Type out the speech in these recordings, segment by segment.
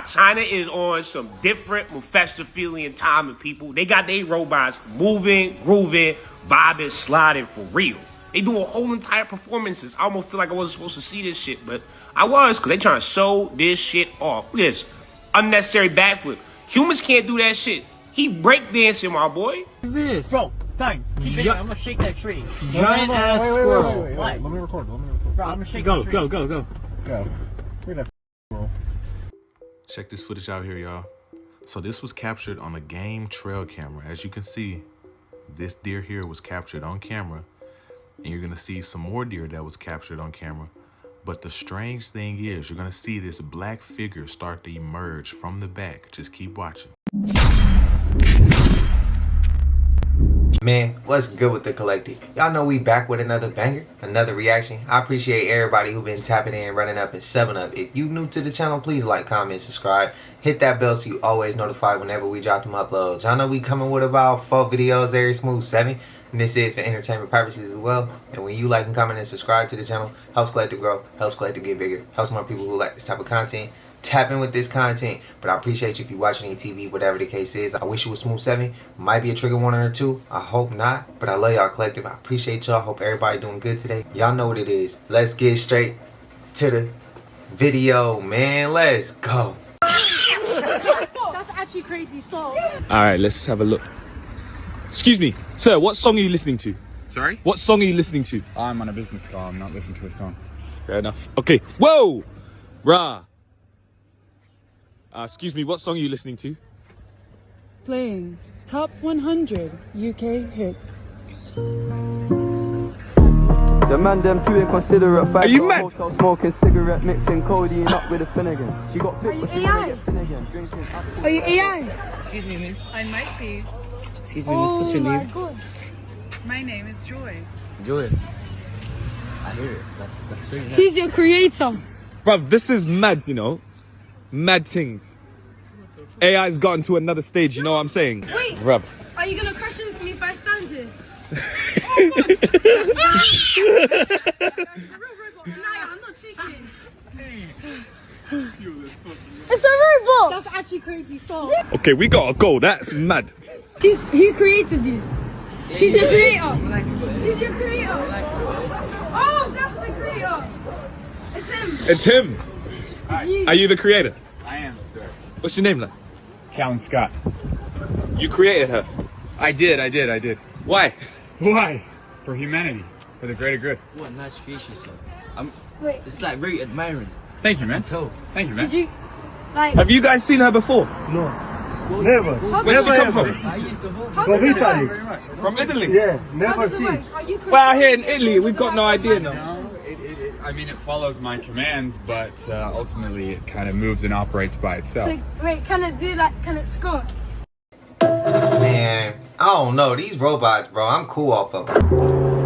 China is on some different Mephistophelian timing, people. They got their robots moving, grooving, vibing, sliding for real. They doing whole entire performances. I almost feel like I wasn't supposed to see this shit, but I was, because they trying to show this shit off. Look at this. Unnecessary backflip. Humans can't do that shit. He breakdancing, my boy. What is this? Bro, dang. Keep it. I'm gonna shake that tree. Giant ass squirrel. Wait. Let me record. Bro, I'm gonna shake that tree. Go. Go. Look at that squirrel. Check this footage out here, y'all. So this was captured on a game trail camera. As you can see, this deer here was captured on camera. And you're gonna see some more deer that was captured on camera. But the strange thing is, you're gonna see this black figure start to emerge from the back. Just keep watching. Man, what's good with the collective? Y'all know we back with another banger, another reaction. I appreciate everybody who been tapping in, running up, and subbing up. If you new to the channel, please like, comment, subscribe. Hit that bell so you always notified whenever we drop them uploads. Y'all know we coming with about 4 videos every smooth 7. And this is for entertainment purposes as well. And when you like and comment and subscribe to the channel, helps Collective grow, helps Collective get bigger, helps more people who like this type of content tap in with this content. But I appreciate you if you're watching any TV, whatever the case is. I wish it was smooth 7. Might be a trigger warning or 2. I hope not. But I love y'all, Collective. I appreciate y'all. Hope everybody doing good today. Y'all know what it is. Let's get straight to the video, man. Let's go. That's actually crazy stuff. Alright, let's have a look. Excuse me, sir, what song are you listening to? Sorry? What song are you listening to? I'm on a business call. I'm not listening to a song. Fair enough. Okay. Whoa! Rah. Excuse me, what song are you listening to? Playing Top 100 UK hits. The man them too inconsiderate. Are you mad? Hotel smoking cigarette, mixing codeine up with a Finnegan. She got fit for AI? drinking. Are you AI? Excuse me, miss. I might be. Excuse me, miss. What's your name? God. My name is Joy. Joy. I hear it. That's really nice. He's your creator. Bruv, this is mad, you know? Mad things. AI's gotten to another stage, you know what I'm saying? Wait, Bruv. are you gonna crash into me if I stand here? I'm not cheeking. It's a robot. That's actually crazy stuff. Okay, we gotta go. That's mad. He created you. He's your creator. He's your creator. Oh, that's the creator. It's him. It's him. It's you. Are you the creator? I am, sir. What's your name, like? Calvin Scott. You created her. I did. Why? Why? For humanity. For the greater good. What a nice creation, sir. Wait. It's like very admiring. Thank you, man. Tell. Thank you, man. Did you, like... Have you guys seen her before? No. Never. Where did she come from? I used to hold From Italy. Very much. From Italy? Yeah, never seen. Well, out here in Italy, we've got no idea now. No, I mean, it follows my commands, but ultimately it kind of moves and operates by itself. So, wait, can it do that? Can it score? Man, I don't know. These robots, bro, I'm cool off of them.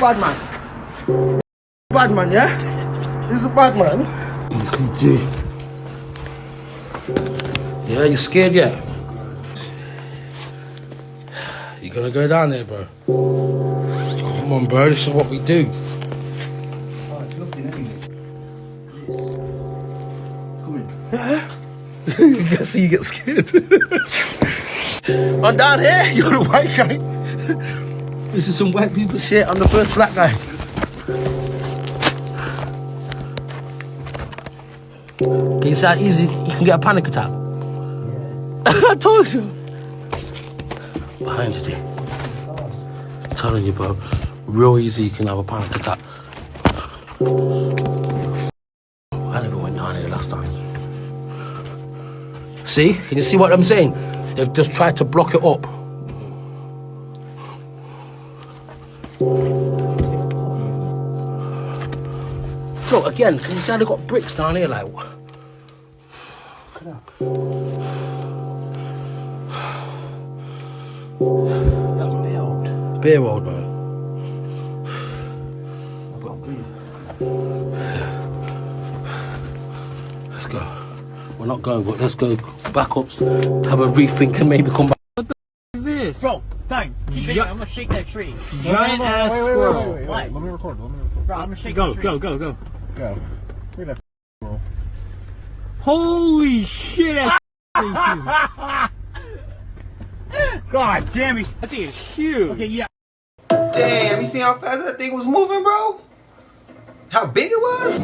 Bad man. Bad man, yeah? This is a bad man. Yeah, you scared yet? You gonna go down there, bro? Come on, bro, this is what we do. Oh, it's looking at me. Yes. Come in. Yeah? You can see you get scared. I'm down here, you're the white guy. This is some white people shit. I'm the first black guy. It's that easy. You can get a panic attack. Yeah. I told you. Behind you there. I'm telling you, bro. Real easy. You can have a panic attack. I never went down here last time. See? Can you see what I'm saying? They've just tried to block it up. Look, again, can you see how they got bricks down here? Like, what? That's beer old, man. Let's go. We're not going, but let's go back up, have a rethink, and maybe come back. What the is this? Bro, Thing. Keep it. I'm gonna shake that tree. Giant ass squirrel. Wait. Let me record. Bro, I'm gonna shake Go, that tree. go, go, go. Go. Look at that squirrel. Holy shit, that's huge. God damn it. That thing is huge. Okay, yeah. Damn, you see how fast that thing was moving, bro? How big it was?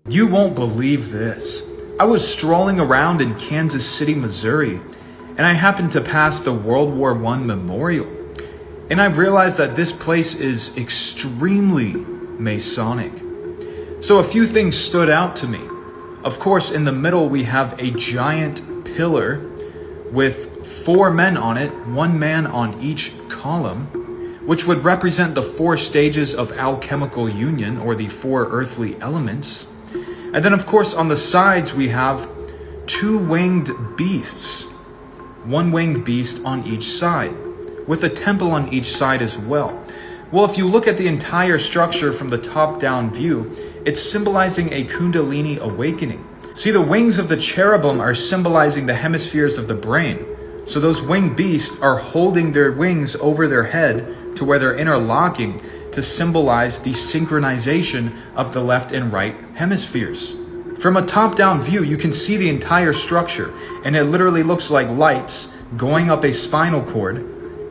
You won't believe this. I was strolling around in Kansas City, Missouri, and I happened to pass the World War I memorial. And I realized that this place is extremely Masonic. So a few things stood out to me. Of course, in the middle we have a giant pillar with 4 men on it, 1 man on each column, which would represent the 4 stages of alchemical union, or the 4 earthly elements. And then of course on the sides we have 2 winged beasts, 1 winged beast on each side, with a temple on each side as well. Well, if you look at the entire structure from the top-down view, it's symbolizing a Kundalini awakening. See, the wings of the cherubim are symbolizing the hemispheres of the brain. So those winged beasts are holding their wings over their head to where they're interlocking to symbolize the synchronization of the left and right hemispheres. From a top-down view, you can see the entire structure, and it literally looks like lights going up a spinal cord.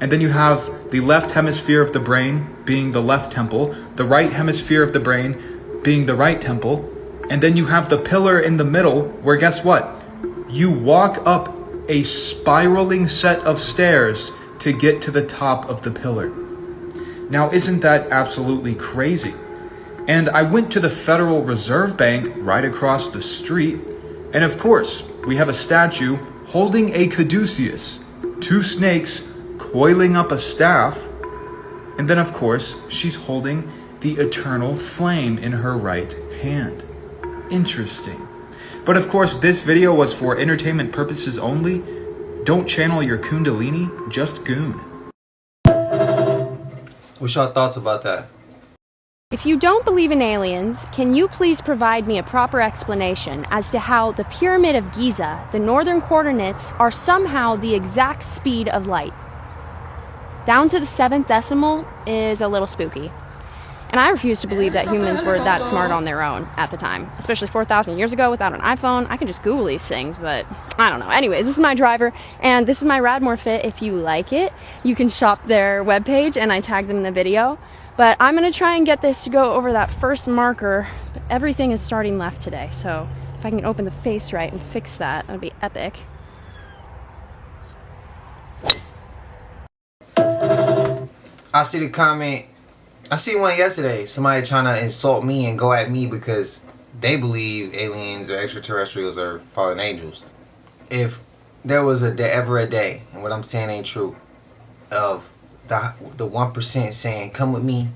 And then you have the left hemisphere of the brain being the left temple, the right hemisphere of the brain being the right temple, and then you have the pillar in the middle where, guess what? You walk up a spiraling set of stairs to get to the top of the pillar. Now, isn't that absolutely crazy? And I went to the Federal Reserve Bank right across the street, and of course, we have a statue holding a caduceus, 2 snakes coiling up a staff, and then of course she's holding the eternal flame in her right hand. Interesting. But of course this video was for entertainment purposes only. Don't channel your Kundalini, just goon. What's your thoughts about that? If you don't believe in aliens, can you please provide me a proper explanation as to how the Pyramid of Giza, the northern coordinates, are somehow the exact speed of light? Down to the 7th decimal is a little spooky. And I refuse to believe that humans were that smart on their own at the time, especially 4,000 years ago without an iPhone. I can just Google these things, but I don't know. Anyways, this is my driver, and this is my Radmore fit. If you like it, you can shop their webpage, and I tagged them in the video. But I'm gonna try and get this to go over that first marker, but everything is starting left today, so if I can open the face right and fix that, that'd be epic. I see the comment. I see one yesterday. Somebody trying to insult me and go at me because they believe aliens or extraterrestrials are fallen angels. If there was ever a day, and what I'm saying ain't true, of the 1% saying come with me,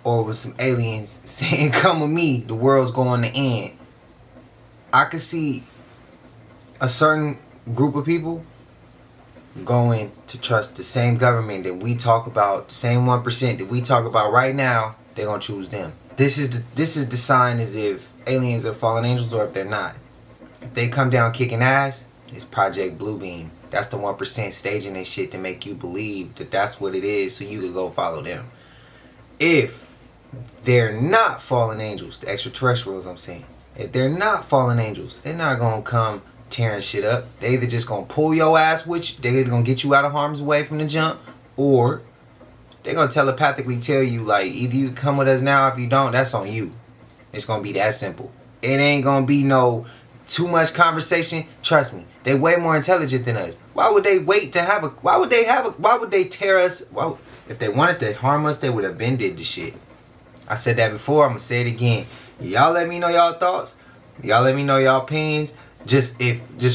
or with some aliens saying come with me, the world's going to end, I could see a certain group of people going to trust the same government that we talk about, the same 1% that we talk about right now. They're gonna choose them. This is the sign as if aliens are fallen angels or if they're not. If they come down kicking ass, it's Project Bluebeam. That's the 1% staging this shit to make you believe that that's what it is, so you could go follow them. If they're not fallen angels, the extraterrestrials I'm saying, if they're not fallen angels, they're not gonna come tearing shit up. They either just gonna pull your ass with you, they either gonna get you out of harm's way from the jump, or they're gonna telepathically tell you, like, either you come with us now, if you don't, that's on you. It's gonna be that simple. It ain't gonna be no too much conversation. Trust me, they way more intelligent than us. Why would they wait to have a, why would they tear us? If they wanted to harm us, they would have been did the shit. I said that before, I'm gonna say it again. Y'all let me know y'all thoughts. Y'all let me know y'all opinions. Just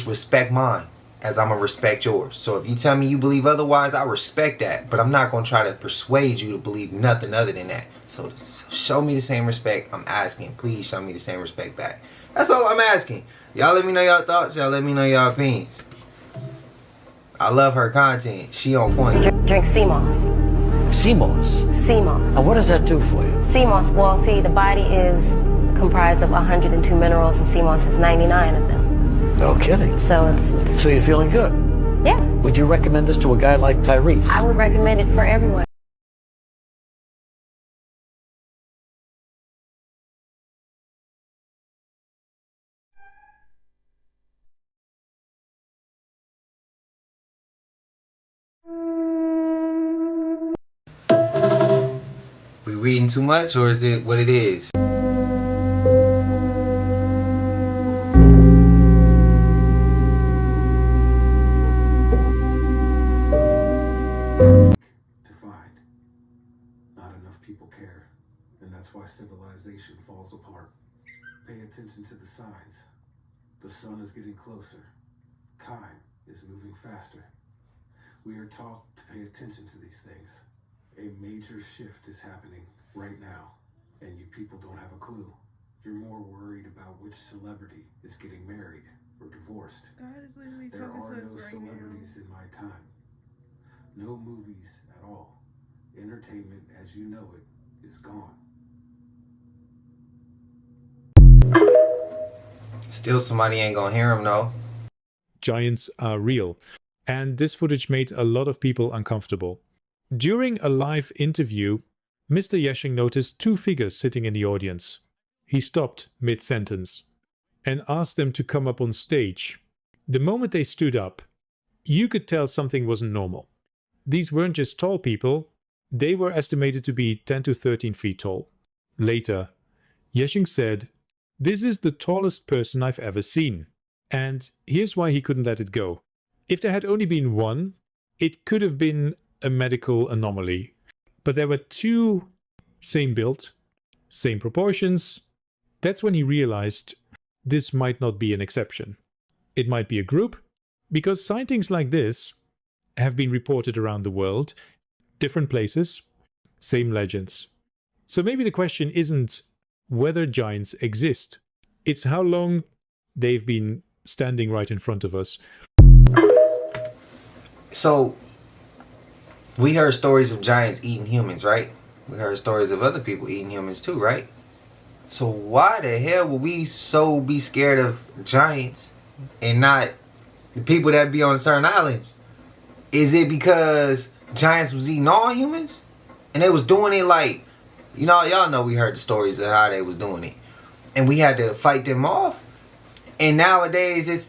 respect mine as I'm gonna respect yours. So if you tell me you believe otherwise, I respect that. But I'm not gonna try to persuade you to believe nothing other than that. So show me the same respect. I'm asking. Please show me the same respect back. That's all I'm asking. Y'all let me know y'all thoughts. Y'all let me know y'all opinions. I love her content. She on point. Drink sea moss. Sea moss? Sea moss. And what does that do for you? Sea moss, well, see, the body is comprised of 102 minerals, and sea moss has 99 of them. No kidding. So it's So you're feeling good? Yeah. Would you recommend this to a guy like Tyrese? I would recommend it for everyone. We reading too much, or is it what it is? To find. Not enough people care, and that's why civilization falls apart. Pay attention to the signs. The sun is getting closer. Time is moving faster. We are taught to pay attention to these things. A major shift is happening right now, and you people don't have a clue. You're more worried about which celebrity is getting married or divorced. God is literally There talking are to no us right celebrities in my time. No movies at all. Entertainment as you know it is gone. Still somebody ain't gonna hear him though. Giants are real, and this footage made a lot of people uncomfortable. During a live interview, Mr. Yeshing noticed two figures sitting in the audience. He stopped mid-sentence and asked them to come up on stage. The moment they stood up, you could tell something wasn't normal. These weren't just tall people, they were estimated to be 10 to 13 feet tall. Later, Yeshing said, "This is the tallest person I've ever seen." And here's why he couldn't let it go. If there had only been one, it could have been a medical anomaly. But there were two, same build, same proportions. That's when he realized this might not be an exception. It might be a group, because sightings like this have been reported around the world, different places, same legends. So maybe the question isn't whether giants exist, it's how long they've been standing right in front of us. So, we heard stories of giants eating humans, right? We heard stories of other people eating humans too, right? So why the hell would we so be scared of giants and not the people that be on certain islands? Is it because giants was eating all humans? And they was doing it like, you know, y'all know we heard the stories of how they was doing it. And we had to fight them off. And nowadays it's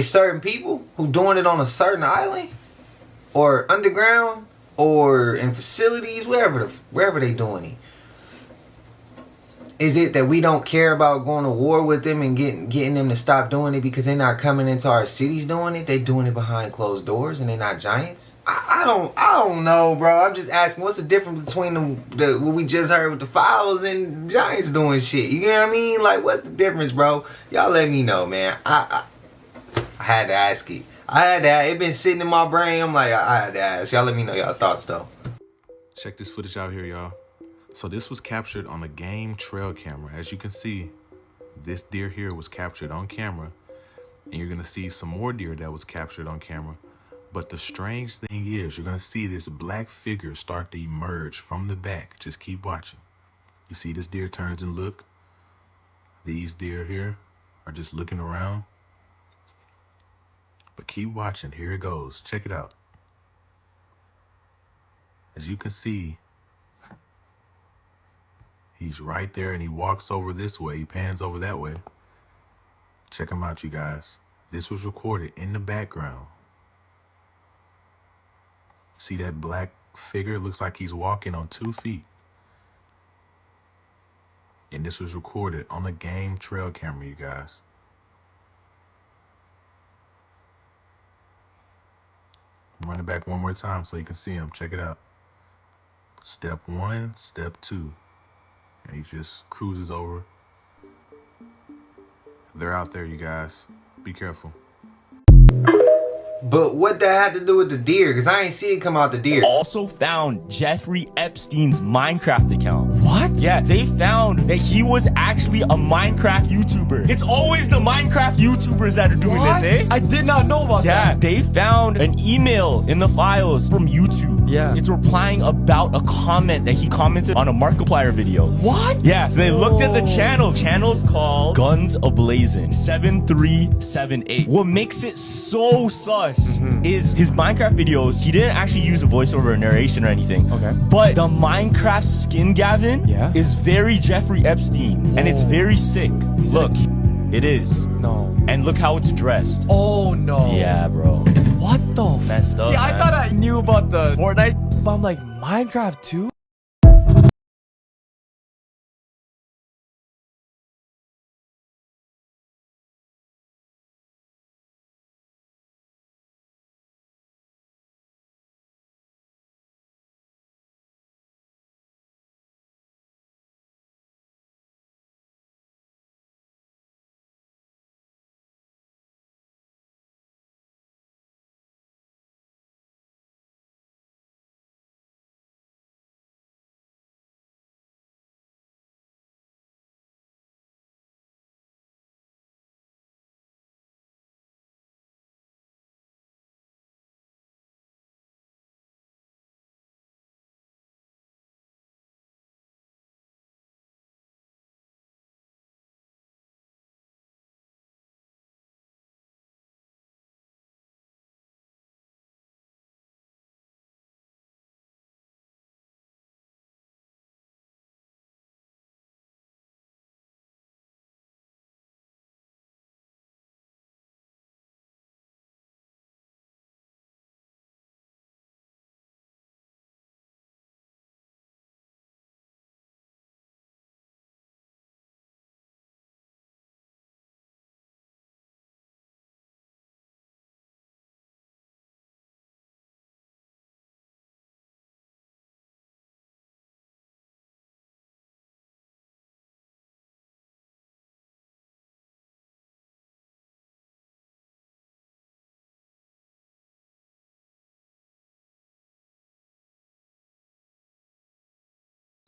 certain people who doing it on a certain island or underground or in facilities, wherever they doing it. Is it that we don't care about going to war with them and getting them to stop doing it because they're not coming into our cities doing it? They doing it behind closed doors and they're not giants? I don't know, bro. I'm just asking, what's the difference between what we just heard with the files and giants doing shit? You know what I mean? Like, what's the difference, bro? Y'all let me know, man. I had to ask it. It been sitting in my brain. I'm like, I had to ask. Y'all let me know y'all thoughts, though. Check this footage out here, y'all. So this was captured on a game trail camera. As you can see, this deer here was captured on camera. And you're going to see some more deer that was captured on camera. But the strange thing is, you're going to see this black figure start to emerge from the back. Just keep watching. You see this deer turns and look. These deer here are just looking around. But keep watching. Here it goes. Check it out. As you can see, he's right there and he walks over this way. He pans over that way. Check him out, you guys. This was recorded in the background. See that black figure? Looks like he's walking on 2 feet. And this was recorded on a game trail camera, you guys. Run it back one more time so you can see him. Check it out. Step 1, step 2. And he just cruises over. They're out there, you guys. Be careful. But what that had to do with the deer? Because I ain't see it come out the deer. Also found Jeffrey Epstein's Minecraft account. What? Yeah, they found that he was actually actually a Minecraft YouTuber. It's always the Minecraft YouTubers that are doing this, eh? I did not know about that. Yeah, they found an email in the files from YouTube. Yeah. It's replying about a comment that he commented on a Markiplier video. What? Yeah, so they looked at the channel. Channel's called Guns Ablazing 7378. What makes it so sus is his Minecraft videos, he didn't actually use a voiceover or narration or anything. Okay. But the Minecraft skin Gavin is very Jeffrey Epstein. And it's very sick. Look, it is. No. And look how it's dressed. Oh no. Yeah, bro. What the? Messed up, See, I man. thought I knew about the Fortnite, but I'm like, Minecraft too?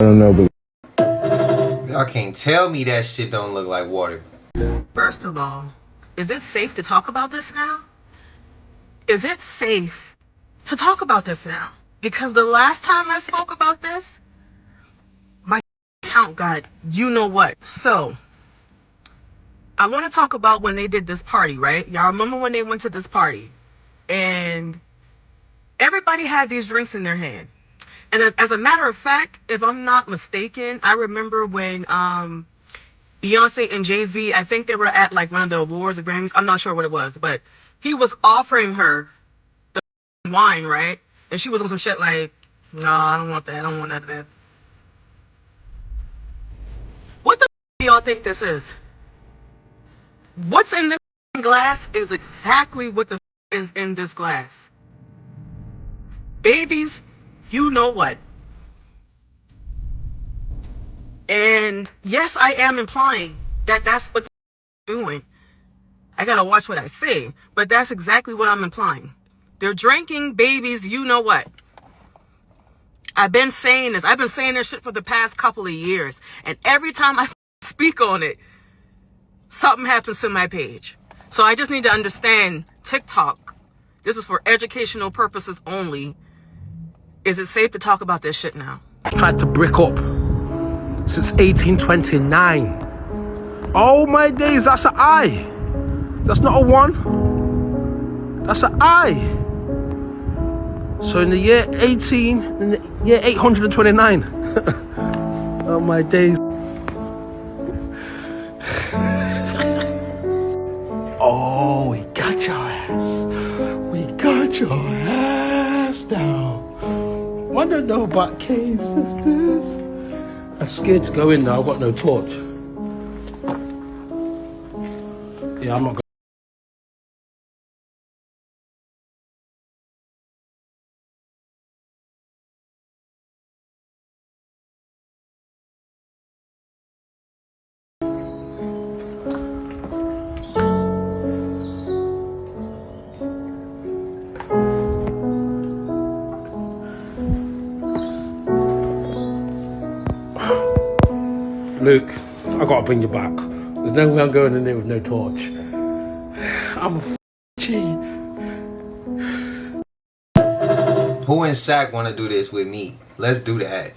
I don't know, but y'all can't tell me that shit don't look like water. First of all, is it safe to talk about this now? Is it safe to talk about this now? Because the last time I spoke about this, my account got you know what. So, I want to talk about when they did this party, right? Y'all remember when they went to this party? And everybody had these drinks in their hand. And as a matter of fact, if I'm not mistaken, I remember when Beyonce and Jay-Z, I think they were at like one of the awards or Grammys. I'm not sure what it was, but he was offering her the wine, right? And she was on some shit like, no, I don't want that. I don't want none of that. What the do y'all think this is? What's in this glass is exactly what the is in this glass. Babies, you know what? And yes, I am implying that that's what they're doing. I gotta watch what I say, but that's exactly what I'm implying. They're drinking babies, you know what? I've been saying this. I've been saying this shit for the past couple of years. And every time I speak on it, something happens to my page. So I just need to understand TikTok. This is for educational purposes only. Is it safe to talk about this shit now? Tried to brick up since 1829. Oh my days, that's an I. That's not a 1. That's an I. So in the year 829. Oh my days. Oh, we got your ass. We got your ass now. Wanna know about cave sisters? I'm scared to go in now, I've got no torch. Yeah, I'm not going. Luke, I gotta bring you back. There's no way I'm going in there with no torch. I'm a G. Who in SAC want to do this with me? Let's do that.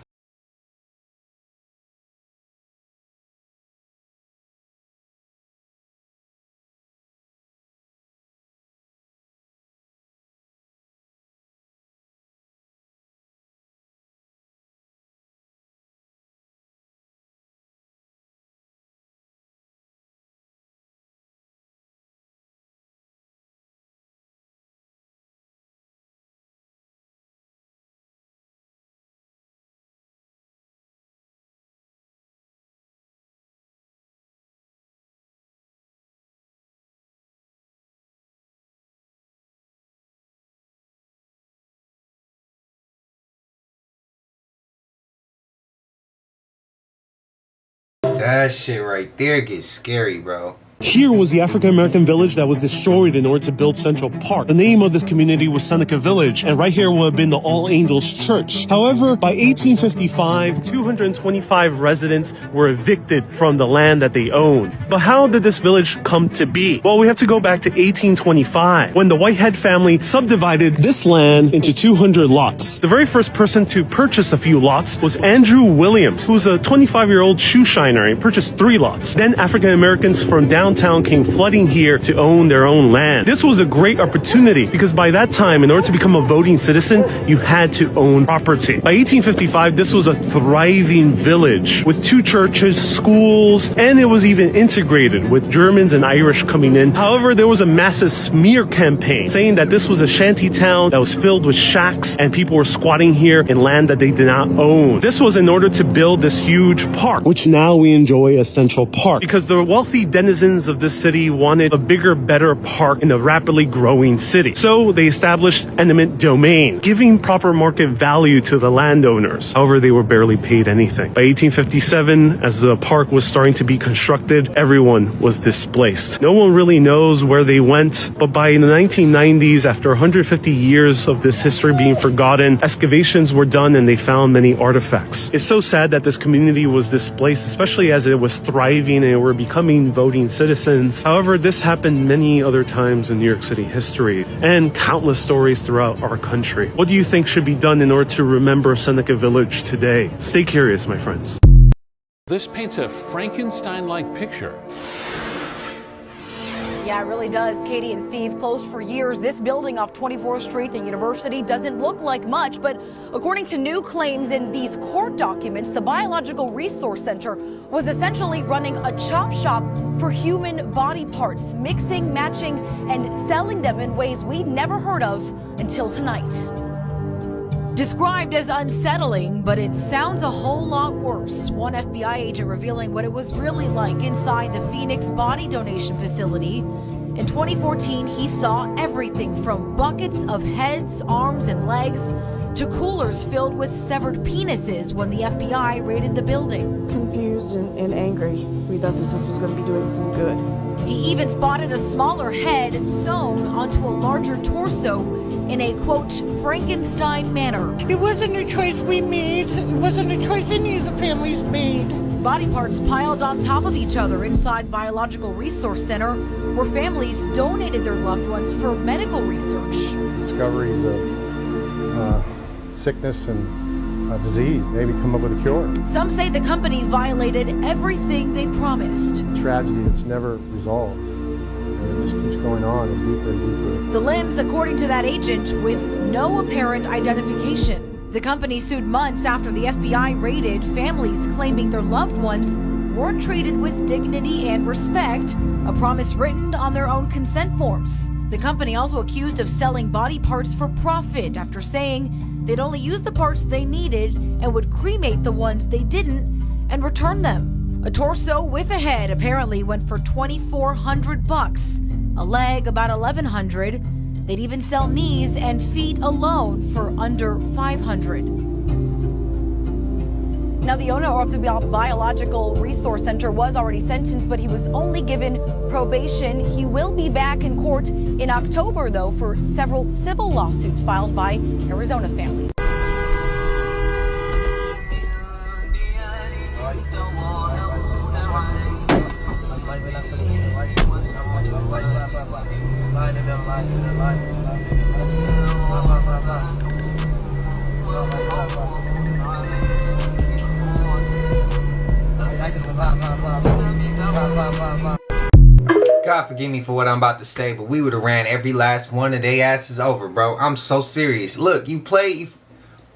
That shit right there gets scary, bro. Here was the African-American village that was destroyed in order to build Central Park. The name of this community was Seneca Village, and right here would have been the All Angels Church. However, by 1855, 225 residents were evicted from the land that they owned. But how did this village come to be? Well, we have to go back to 1825, when the Whitehead family subdivided this land into 200 lots. The very first person to purchase a few lots was Andrew Williams, who was a 25-year-old shoe shiner. He purchased 3 lots. Then African-Americans from downtown came flooding here to own their own land. This was a great opportunity because by that time, in order to become a voting citizen, you had to own property. By 1855, this was a thriving village with 2 churches, schools, and it was even integrated with Germans and Irish coming in. However, there was a massive smear campaign saying that this was a shanty town that was filled with shacks and people were squatting here in land that they did not own. This was in order to build this huge park, which now we enjoy as Central Park, because the wealthy denizens of this city wanted a bigger, better park in a rapidly growing city. So they established eminent domain, giving proper market value to the landowners. However, they were barely paid anything. By 1857, as the park was starting to be constructed, everyone was displaced. No one really knows where they went, but by the 1990s, after 150 years of this history being forgotten, excavations were done and they found many artifacts. It's so sad that this community was displaced, especially as it was thriving and were becoming voting citizens. However, this happened many other times in New York City history and countless stories throughout our country. What do you think should be done in order to remember Seneca Village today? Stay curious, my friends. This paints a Frankenstein-like picture. Yeah, it really does. Katie and Steve, closed for years. This building off 24th Street, the university, doesn't look like much, but according to new claims in these court documents, the Biological Resource Center was essentially running a chop shop for human body parts, mixing, matching, and selling them in ways we'd never heard of until tonight. Described as unsettling, but it sounds a whole lot worse. One FBI agent revealing what it was really like inside the Phoenix body donation facility. In 2014, he saw everything from buckets of heads, arms, and legs to coolers filled with severed penises when the FBI raided the building. Confused and angry. We thought this was going to be doing some good. He even spotted a smaller head sewn onto a larger torso in a, quote, Frankenstein manner. It wasn't a choice we made. It wasn't a choice any of the families made. Body parts piled on top of each other inside Biological Resource Center, where families donated their loved ones for medical research. Discoveries of sickness and disease, maybe come up with a cure. Some say the company violated everything they promised. Tragedy that's never resolved. And it just keeps going on and deeper and deeper. The limbs, according to that agent, with no apparent identification. The company sued months after the FBI raided, families claiming their loved ones weren't treated with dignity and respect, a promise written on their own consent forms. The company also accused of selling body parts for profit after saying they'd only use the parts they needed and would cremate the ones they didn't and return them. A torso with a head apparently went for $2,400, a leg about $1,100. They'd even sell knees and feet alone for under $500. Now, the owner of the Biological Resource Center was already sentenced, but he was only given probation. He will be back in court in October, though, for several civil lawsuits filed by Arizona families. God forgive me for what I'm about to say, but we would have ran every last one of they asses over, bro. I'm so serious. Look, you play,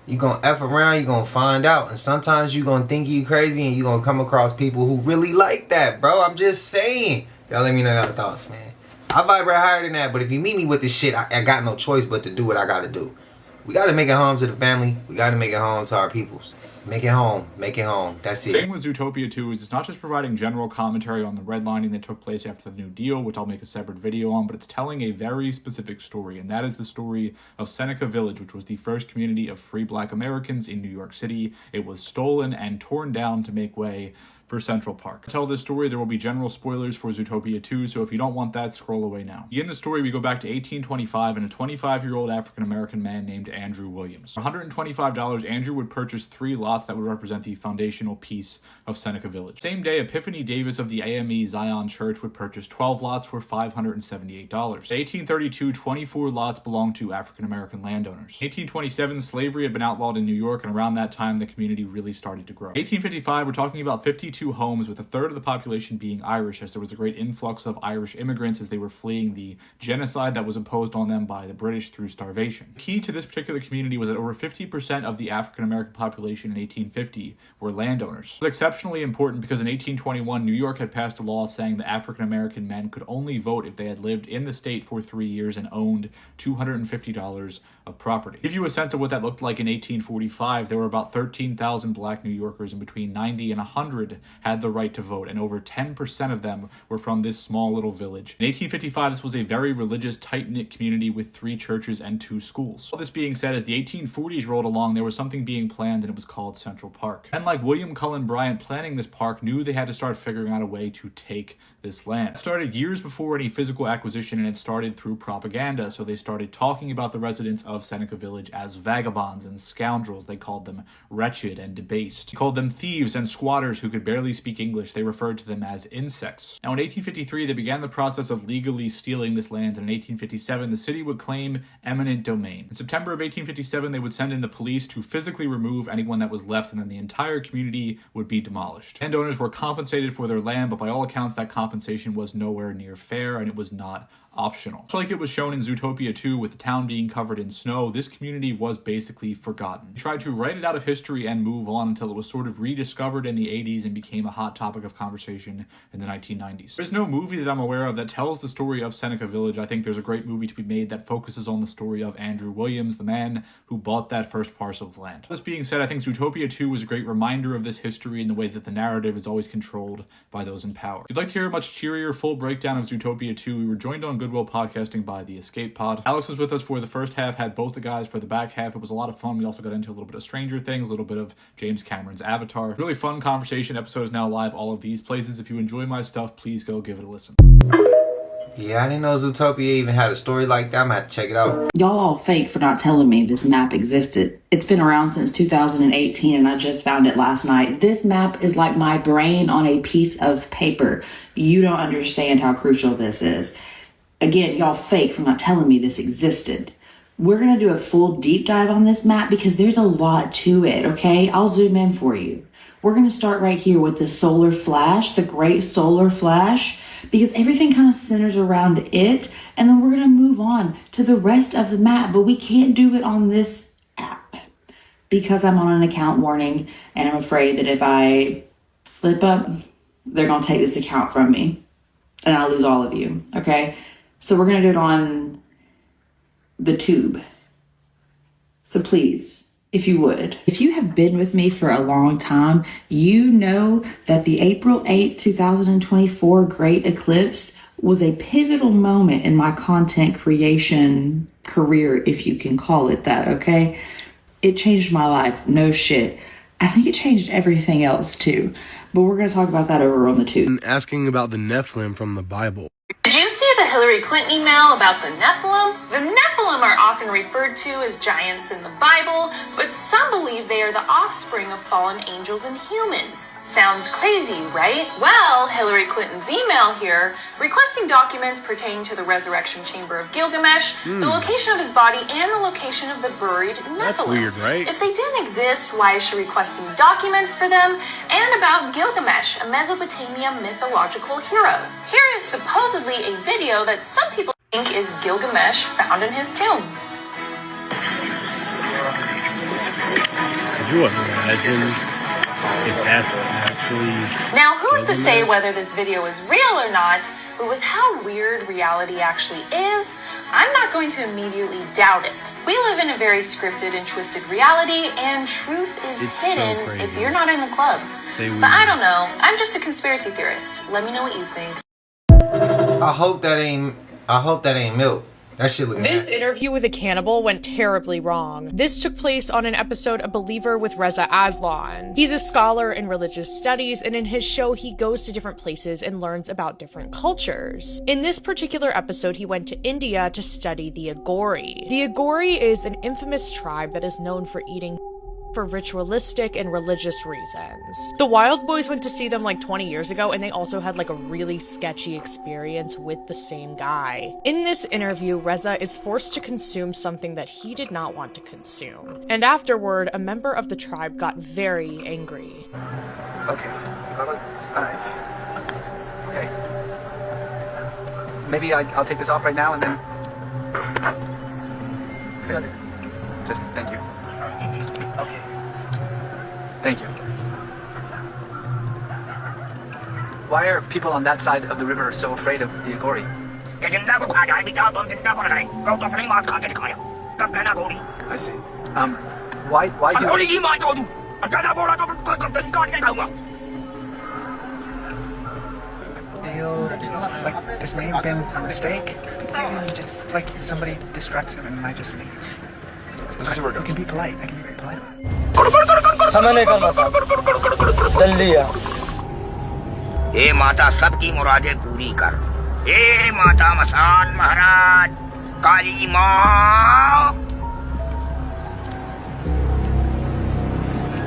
you gonna F around, you gonna find out. And sometimes you gonna think you crazy and you gonna come across people who really like that, bro. I'm just saying. Y'all let me know y'all thoughts, man. I vibrate higher than that, but if you meet me with this shit, I got no choice but to do what I gotta do. We gotta make it home to the family. We gotta make it home to our peoples. Make it home. Make it home. That's it. The thing with Zootopia 2 is it's not just providing general commentary on the redlining that took place after the New Deal, which I'll make a separate video on, but it's telling a very specific story, and that is the story of Seneca Village, which was the first community of free black Americans in New York City. It was stolen and torn down to make way for Central Park. To tell this story, there will be general spoilers for Zootopia 2, so if you don't want that, scroll away now. In the story, we go back to 1825 and a 25-year-old African-American man named Andrew Williams. For $125, Andrew would purchase 3 lots that would represent the foundational piece of Seneca Village. Same day, Epiphany Davis of the AME Zion Church would purchase 12 lots for $578. In 1832, 24 lots belonged to African-American landowners. In 1827, slavery had been outlawed in New York, and around that time, the community really started to grow. In 1855, we're talking about 52 homes, with a third of the population being Irish, as there was a great influx of Irish immigrants as they were fleeing the genocide that was imposed on them by the British through starvation. The key to this particular community was that over 50% of the African-American population in 1850 were landowners. It was exceptionally important because in 1821, New York had passed a law saying that African-American men could only vote if they had lived in the state for 3 years and owned $250 of property. To give you a sense of what that looked like in 1845, there were about 13,000 black New Yorkers, and between 90 and 100 had the right to vote, and over 10% of them were from this small little village. In 1855, this was a very religious, tight-knit community with 3 churches and 2 schools. All this being said, as the 1840s rolled along, there was something being planned, and it was called Central Park. And like William Cullen Bryant planning this park knew they had to start figuring out a way to take this land. It started years before any physical acquisition, and it started through propaganda. So they started talking about the residents of Seneca Village as vagabonds and scoundrels. They called them wretched and debased. They called them thieves and squatters who could barely speak English. They referred to them as insects. Now in 1853, they began the process of legally stealing this land, and in 1857, the city would claim eminent domain. In September of 1857, they would send in the police to physically remove anyone that was left, and then the entire community would be demolished. Landowners were compensated for their land, but by all accounts, that compensation was nowhere near fair, and it was not optional. So like it was shown in Zootopia 2 with the town being covered in snow, this community was basically forgotten. They tried to write it out of history and move on until it was sort of rediscovered in the 80s and became a hot topic of conversation in the 1990s. There's no movie that I'm aware of that tells the story of Seneca Village. I think there's a great movie to be made that focuses on the story of Andrew Williams, the man who bought that first parcel of land. This being said, I think Zootopia 2 was a great reminder of this history and the way that the narrative is always controlled by those in power. If you'd like to hear a much cheerier, full breakdown of Zootopia 2, we were joined on Goodwill Podcasting by The Escape Pod. Alex was with us for the first half, had both the guys for the back half. It was a lot of fun. We also got into a little bit of Stranger Things, a little bit of James Cameron's Avatar. Really fun conversation. Episode is now live all of these places. If you enjoy my stuff, please go give it a listen. Yeah, I didn't know Zootopia even had a story like that. I'm gonna have to check it out. Y'all all fake for not telling me this map existed. It's been around since 2018 and I just found it last night. This map is like my brain on a piece of paper. You don't understand how crucial this is. Again, y'all fake for not telling me this existed. We're going to do a full deep dive on this map because there's a lot to it, okay? I'll zoom in for you. We're going to start right here with the solar flash, the great solar flash, because everything kind of centers around it. And then we're going to move on to the rest of the map, but we can't do it on this app because I'm on an account warning and I'm afraid that if I slip up, they're going to take this account from me and I'll lose all of you, okay? So we're going to do it on the tube. So please, if you would. If you have been with me for a long time, you know that the April 8th, 2024 Great Eclipse was a pivotal moment in my content creation career, if you can call it that, okay? It changed my life, no shit. I think it changed everything else too. But we're going to talk about that over on the tube. Asking about the Nephilim from the Bible. Did you see the Hillary Clinton email about the Nephilim? The Nephilim are often referred to as giants in the Bible, but some believe they are the offspring of fallen angels and humans. Sounds crazy, right? Well, Hillary Clinton's email here, requesting documents pertaining to the resurrection chamber of Gilgamesh, the location of his body, and the location of the buried Nephilim. That's weird, right? If they didn't exist, why is she requesting documents for them? And about Gilgamesh, a Mesopotamia mythological hero. Here is supposedly a video that some people think is Gilgamesh found in his tomb. Could you imagine if that's actually... Now, who's to say whether this video is real or not, but with how weird reality actually is, I'm not going to immediately doubt it. We live in a very scripted and twisted reality, and truth is hidden if you're not in the club. But I don't know. I'm just a conspiracy theorist. Let me know what you think. I hope that ain't milk. That shit looks This nasty. interview with a cannibal went terribly wrong. This took place on an episode of Believer with Reza Aslan. He's a scholar in religious studies, and in his show he goes to different places and learns about different cultures. In this particular episode, he went to India to study the Aghori. The Aghori is an infamous tribe that is known for eating for ritualistic and religious reasons. The Wild Boys went to see them like 20 years ago, and they also had like a really sketchy experience with the same guy. In this interview, Reza is forced to consume something that he did not want to consume. And afterward, a member of the tribe got very angry. Okay. Okay. Maybe I'll take this off right now and then... Just thank you. Okay. Thank you. Why are people on that side of the river so afraid of the Aghori? I see. Why do... Feel like this may have been a mistake. Maybe just like somebody distracts him and I just leave. You can be polite. I can be very polite. समय नहीं करना साहब जल्दी आ हे माता सबकी मुरादें पूरी कर हे माता मसान महाराज काली माँ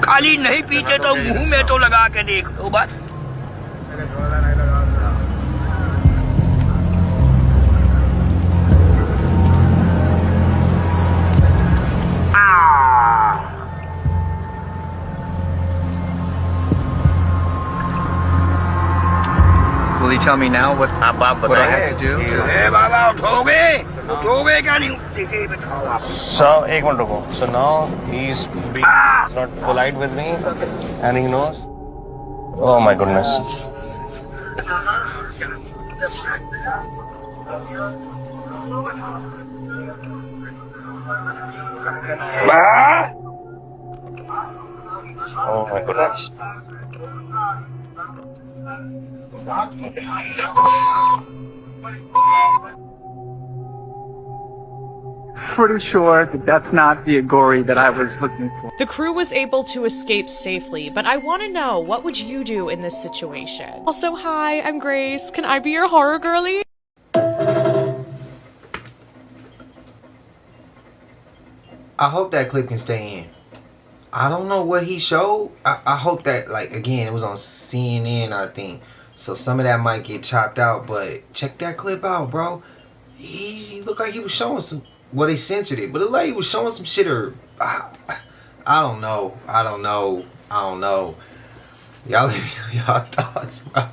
काली नहीं पीते तो मुंह में तो लगा के देख लो बस Will you tell me now what I have to do? So, एक मिनट रुको. So now he's not polite with me, and he knows. Oh my goodness. Oh my goodness. Pretty sure that that's not the Aghori that I was looking for. The crew was able to escape safely, but I want to know, what would you do in this situation? Also, hi, I'm Grace. Can I be your horror girly? I hope that clip can stay in. I don't know what he showed. I hope that, like, again, it was on CNN, I think. So some of that might get chopped out, but check that clip out, bro. He looked like he was showing some... Well, they censored it, but it looked like he was showing some shit or... I don't know. Y'all let me know y'all thoughts, bro.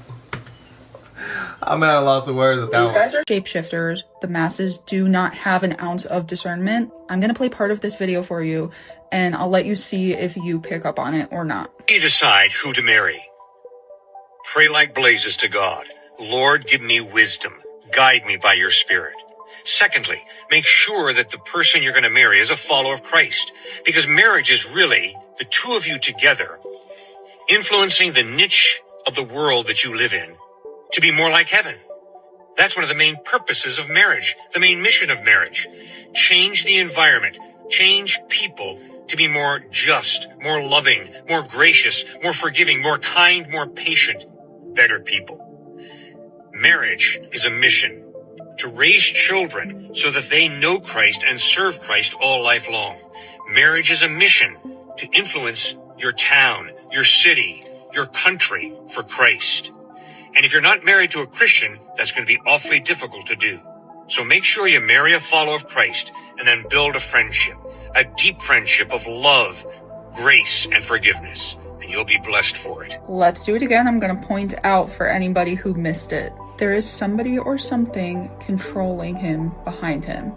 I'm at a loss of words with that one. These guys are shapeshifters. The masses do not have an ounce of discernment. I'm gonna play part of this video for you, and I'll let you see if you pick up on it or not. You decide who to marry. Pray like blazes to God. Lord, give me wisdom. Guide me by your spirit. Secondly, make sure that the person you're going to marry is a follower of Christ, because marriage is really the two of you together, influencing the niche of the world that you live in to be more like heaven. That's one of the main purposes of marriage, the main mission of marriage. Change the environment, change people to be more just, more loving, more gracious, more forgiving, more kind, more patient, better people. Marriage is a mission. to raise children so that they know Christ and serve Christ all life long. Marriage is a mission to influence your town, your city, your country for Christ. And if you're not married to a Christian, that's going to be awfully difficult to do. So make sure you marry a follower of Christ and then build a friendship, a deep friendship of love, grace, and forgiveness. And you'll be blessed for it. Let's do it again. I'm going to point out for anybody who missed it. There is somebody or something controlling him behind him.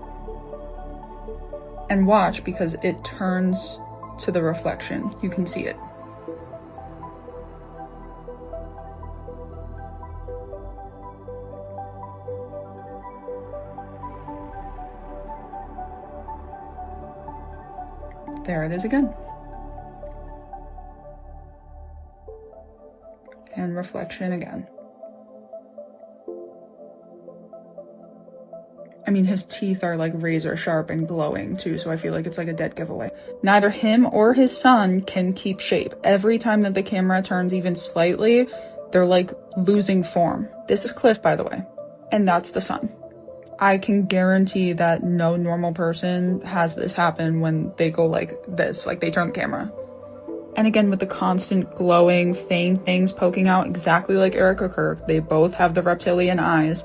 And watch, because it turns to the reflection. You can see it. There it is again. And reflection again. I mean, his teeth are like razor sharp and glowing too, so I feel like it's like a dead giveaway. Neither him or his son can keep shape. Every time that the camera turns even slightly, they're like losing form. This is Cliff, by the way, and that's the son. I can guarantee that no normal person has this happen when they go like this, like they turn the camera. And again, with the constant glowing faint things poking out, exactly like Erica Kirk, they both have the reptilian eyes.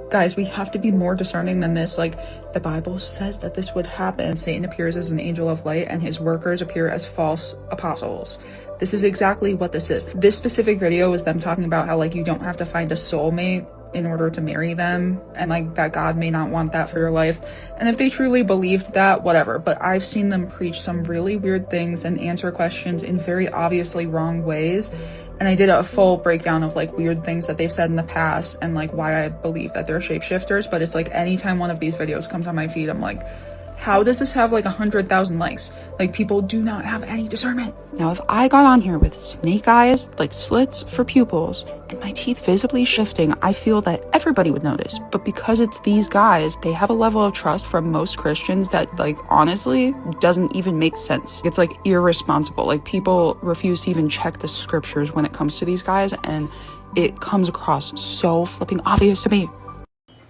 Guys, we have to be more discerning than this. Like, the Bible says that this would happen. Satan appears as an angel of light and his workers appear as false apostles. This is exactly what this is. This specific video is them talking about how like you don't have to find a soulmate in order to marry them, and like that God may not want that for your life. And if they truly believed that, whatever, but I've seen them preach some really weird things and answer questions in very obviously wrong ways. And I did a full breakdown of like weird things that they've said in the past and like why I believe that they're shapeshifters. But it's like anytime one of these videos comes on my feed, I'm like, how does this have like 100,000 likes? Like, people do not have any discernment. Now, if I got on here with snake eyes, like slits for pupils, and my teeth visibly shifting, I feel that everybody would notice. But because it's these guys, they have a level of trust from most Christians that, like, honestly, doesn't even make sense. It's, like, irresponsible. Like, people refuse to even check the scriptures when it comes to these guys, and it comes across so flipping obvious to me.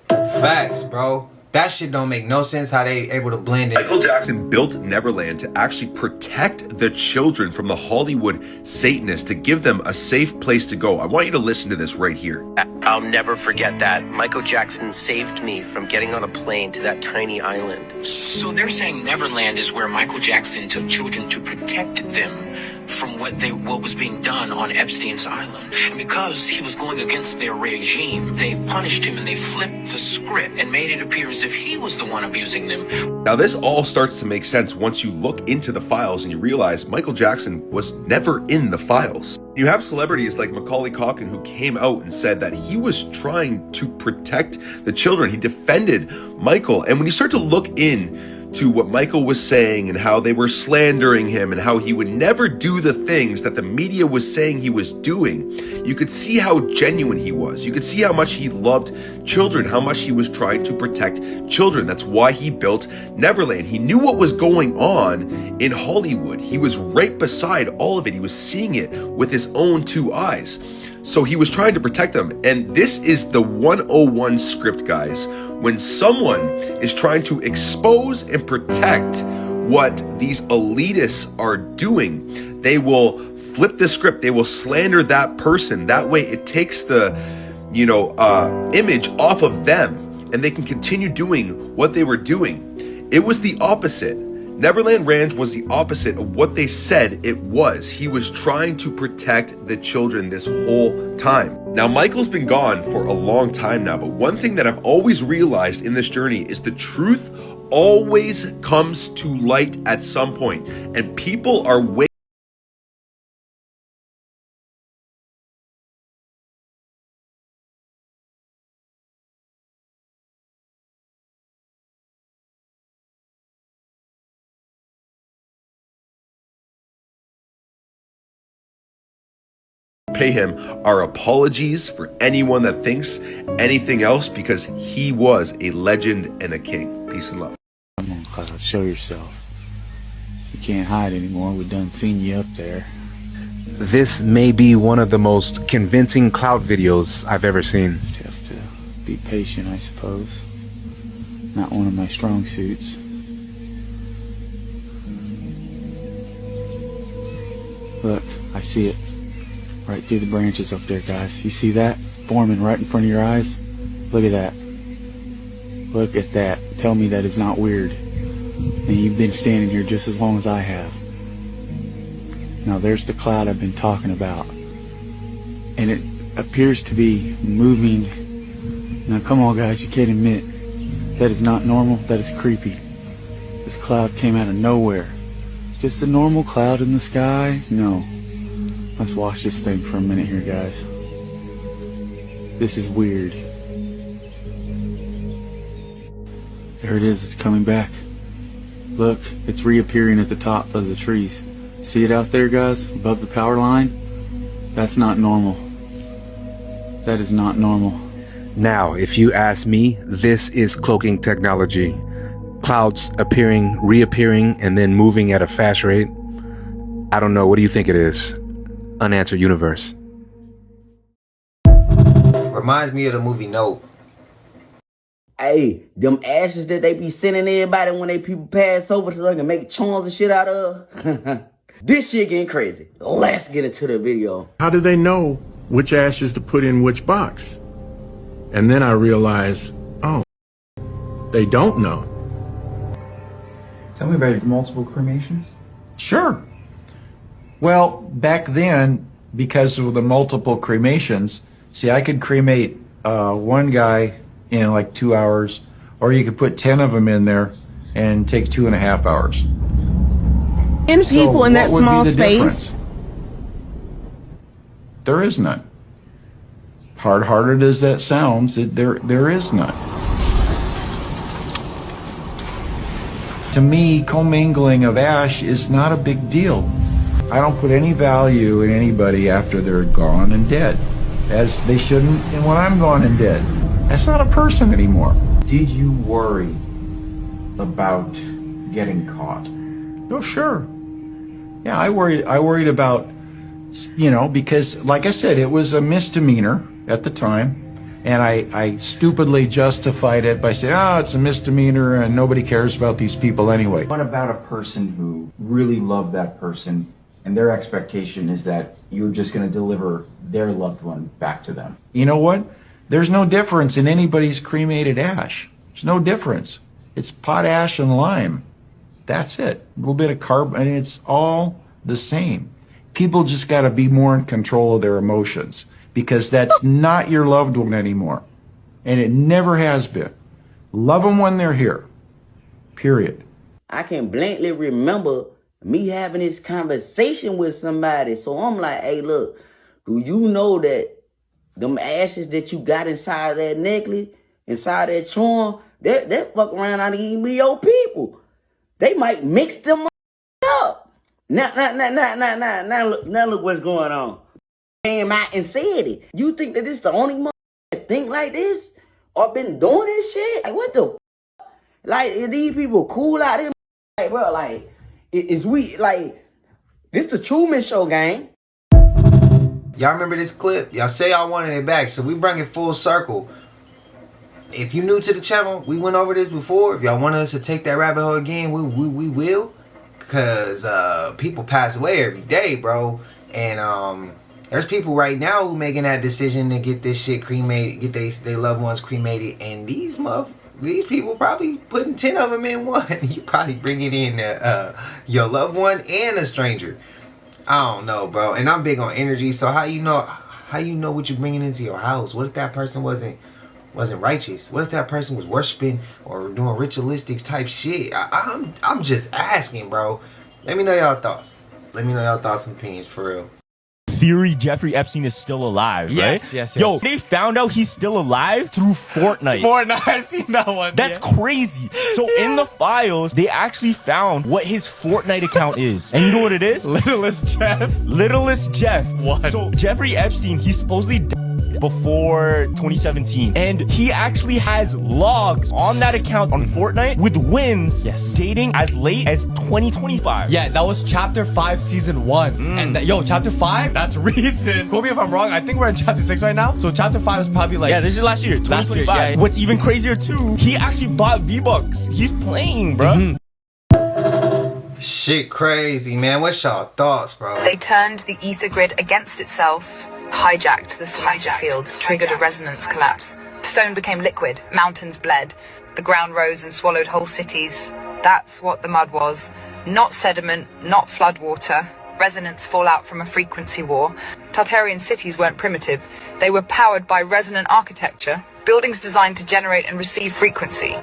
Facts, bro. That shit don't make no sense how they able to blend it. Michael Jackson built Neverland to actually protect the children from the Hollywood Satanists, to give them a safe place to go. I want you to listen to this right here. I'll never forget that. Michael Jackson saved me from getting on a plane to that tiny island. So they're saying Neverland is where Michael Jackson took children to protect them from what was being done on Epstein's island. And because he was going against their regime, they punished him and they flipped the script and made it appear as if he was the one abusing them. Now this all starts to make sense once you look into the files and you realize Michael Jackson was never in the files. You have celebrities like Macaulay Culkin who came out and said that he was trying to protect the children. He defended Michael. And when you start to look in to what Michael was saying and how they were slandering him and how he would never do the things that the media was saying he was doing, you could see how genuine he was. You could see how much he loved children, how much he was trying to protect children. That's why he built Neverland. He knew what was going on in Hollywood. He was right beside all of it. He was seeing it with his own two eyes. So he was trying to protect them. And this is the 101 script, guys. When someone is trying to expose and protect what these elitists are doing, they will flip the script. They will slander that person. That way it takes the, image off of them and they can continue doing what they were doing. It was the opposite. Neverland Ranch was the opposite of what they said it was. He was trying to protect the children this whole time. Now, Michael's been gone for a long time now, but one thing that I've always realized in this journey is the truth always comes to light at some point, and people are waiting. Pay him our apologies for anyone that thinks anything else, because he was a legend and a king. Peace and love. Come on, Cloud, show yourself. You can't hide anymore. We done seen you up there. This may be one of the most convincing clout videos I've ever seen. Just to be patient, I suppose. Not one of my strong suits. Look, I see it. Right through the branches up there, guys. You see that? Forming right in front of your eyes? Look at that. Look at that. Tell me that is not weird. And you've been standing here just as long as I have. Now there's the cloud I've been talking about. And it appears to be moving. Now come on guys, you can't admit. That is not normal, that is creepy. This cloud came out of nowhere. Just a normal cloud in the sky? No. Let's watch this thing for a minute here, guys. This is weird. There it is, it's coming back. Look, it's reappearing at the top of the trees. See it out there, guys? Above the power line? That's not normal. That is not normal. Now, if you ask me, this is cloaking technology. Clouds appearing, reappearing, and then moving at a fast rate. I don't know, what do you think it is? Unanswered universe. Reminds me of the movie Nope. Hey, them ashes that they be sending everybody when they people pass over so they can make charms and shit out of. This shit getting crazy. Let's get into the video. How do they know which ashes to put in which box? And then I realized, oh, they don't know. Tell me about your multiple cremations. Sure. Well, back then, because of the multiple cremations, see, I could cremate one guy in like 2 hours, or you could put 10 of them in there and take 2.5 hours. 10 people in that small space? Difference? There is none. Hard-hearted as that sounds, there is none. To me, commingling of ash is not a big deal. I don't put any value in anybody after they're gone and dead, as they shouldn't and when I'm gone and dead. That's not a person anymore. Did you worry about getting caught? Oh, sure. Yeah, I worried about, you know, because like I said, it was a misdemeanor at the time. And I stupidly justified it by saying, oh, it's a misdemeanor and nobody cares about these people anyway. What about a person who really loved that person and their expectation is that you're just going to deliver their loved one back to them? You know what? There's no difference in anybody's cremated ash. There's no difference. It's potash and lime. That's it. A little bit of carbon, and it's all the same. People just got to be more in control of their emotions, because that's not your loved one anymore. And it never has been. Love them when they're here. Period. I can blankly remember me having this conversation with somebody. So I'm like, hey, look, do you know that them ashes that you got inside of that necklace, inside that charm, that fuck around out and be your people. They might mix them up. Now look what's going on. Came out and said it. You think that this the only mother that think like this or been doing this shit? Like what the? Like is these people cool out here? Like bro, like is we like this the Truman Show, gang? Y'all remember this clip? Y'all say y'all wanted it back, so we bring it full circle. If you new to the channel, we went over this before. If y'all want us to take that rabbit hole again, we will. Cause people pass away every day, bro. And there's people right now who making that decision to get this shit cremated, get their loved ones cremated, and these people probably putting 10 of them in one. You probably bringing in your loved one and a stranger. I don't know, bro. And I'm big on energy, so how you know what you're bringing into your house? What if that person wasn't righteous? What if that person was worshiping or doing ritualistic type shit? I'm just asking, bro. Let me know y'all thoughts. Let me know y'all thoughts and opinions for real. Theory Jeffrey Epstein is still alive, right? Yes. Yo, they found out he's still alive through Fortnite. I've seen that one. That's crazy. So in the files, they actually found what his Fortnite account is. And you know what it is? Littlest Jeff. Littlest Jeff. What? So Jeffrey Epstein, he supposedly died before 2017. And he actually has logs on that account on Fortnite with wins dating as late as 2025. Yeah, that was chapter 5, season 1. And yo, chapter 5, that's recent. Quote me if I'm wrong. I think we're in chapter 6 right now. So chapter 5 was probably like... Yeah, this is last year, 2025. Last year, yeah. What's even crazier too, he actually bought V-Bucks. He's playing, bro. Shit crazy, man. What's y'all thoughts, bro? They turned the ether grid against itself, hijacked the somatic fields, triggered a resonance collapse. Stone became liquid, mountains bled, the ground rose and swallowed whole cities. That's what the mud was. Not sediment, not floodwater. Resonance fallout from a frequency war. Tartarian cities weren't primitive. They were powered by resonant architecture, buildings designed to generate and receive frequency.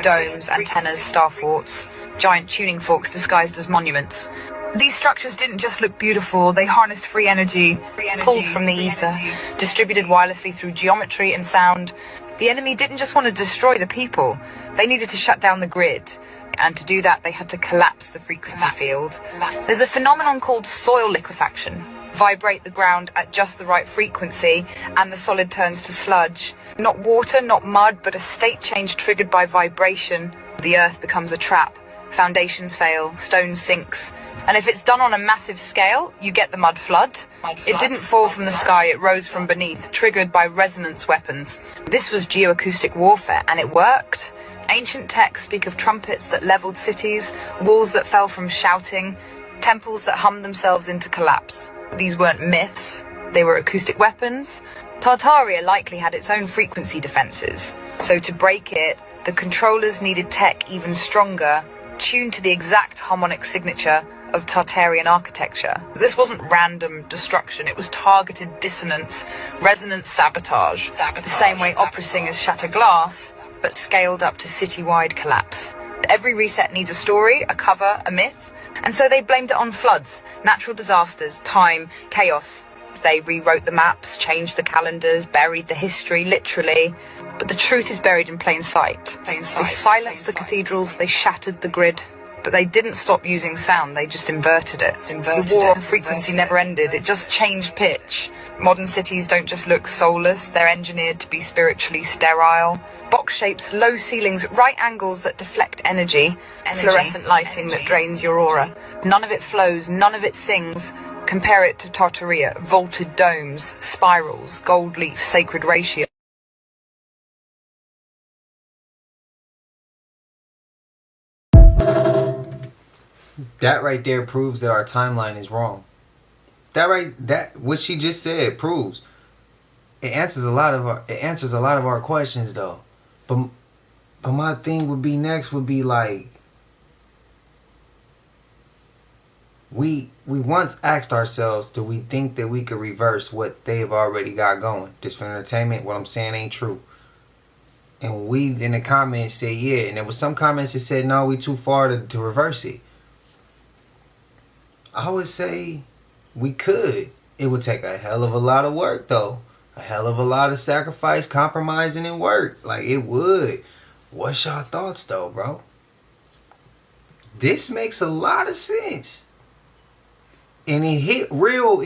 Domes, antennas, star forts, giant tuning forks disguised as monuments. These structures didn't just look beautiful, they harnessed free energy pulled from the ether, distributed wirelessly through geometry and sound. The enemy didn't just want to destroy the people, they needed to shut down the grid. And to do that, they had to collapse the frequency field. There's a phenomenon called soil liquefaction. Vibrate the ground at just the right frequency, and the solid turns to sludge. Not water, not mud, but a state change triggered by vibration. The earth becomes a trap. Foundations fail, stone sinks. And if it's done on a massive scale, you get the mud flood. It didn't fall from the sky, it rose from beneath, triggered by resonance weapons. This was geoacoustic warfare, and it worked. Ancient texts speak of trumpets that leveled cities, walls that fell from shouting, temples that hummed themselves into collapse. These weren't myths, they were acoustic weapons. Tartaria likely had its own frequency defenses. So to break it, the controllers needed tech even stronger, tuned to the exact harmonic signature of Tartarian architecture. This wasn't random destruction, it was targeted dissonance, resonance sabotage. The same way opera singers shatter glass, but scaled up to citywide collapse. Every reset needs a story, a cover, a myth, and so they blamed it on floods, natural disasters, time, chaos. They rewrote the maps, changed the calendars, buried the history, literally. But the truth is buried in plain sight. They silenced the cathedrals, they shattered the grid. But they didn't stop using sound, they just inverted it. The war on frequency never ended, it just changed pitch. Modern cities don't just look soulless, they're engineered to be spiritually sterile. Box shapes, low ceilings, right angles that deflect energy, fluorescent lighting that drains your aura. None of it flows, none of it sings. Compare it to Tartaria, vaulted domes, spirals, gold leaf, sacred ratio. That right there proves that our timeline is wrong. That what she just said proves. It answers a lot of our questions though. But my thing would be next would be like, we once asked ourselves, do we think that we could reverse what they've already got going? Just for entertainment, what I'm saying ain't true. And we in the comments said yeah, and there was some comments that said no, we too far to reverse it. I would say we could. It would take a hell of a lot of work though. A hell of a lot of sacrifice, compromising, and work. Like, it would. What's y'all thoughts though, bro? This makes a lot of sense. And it hit real.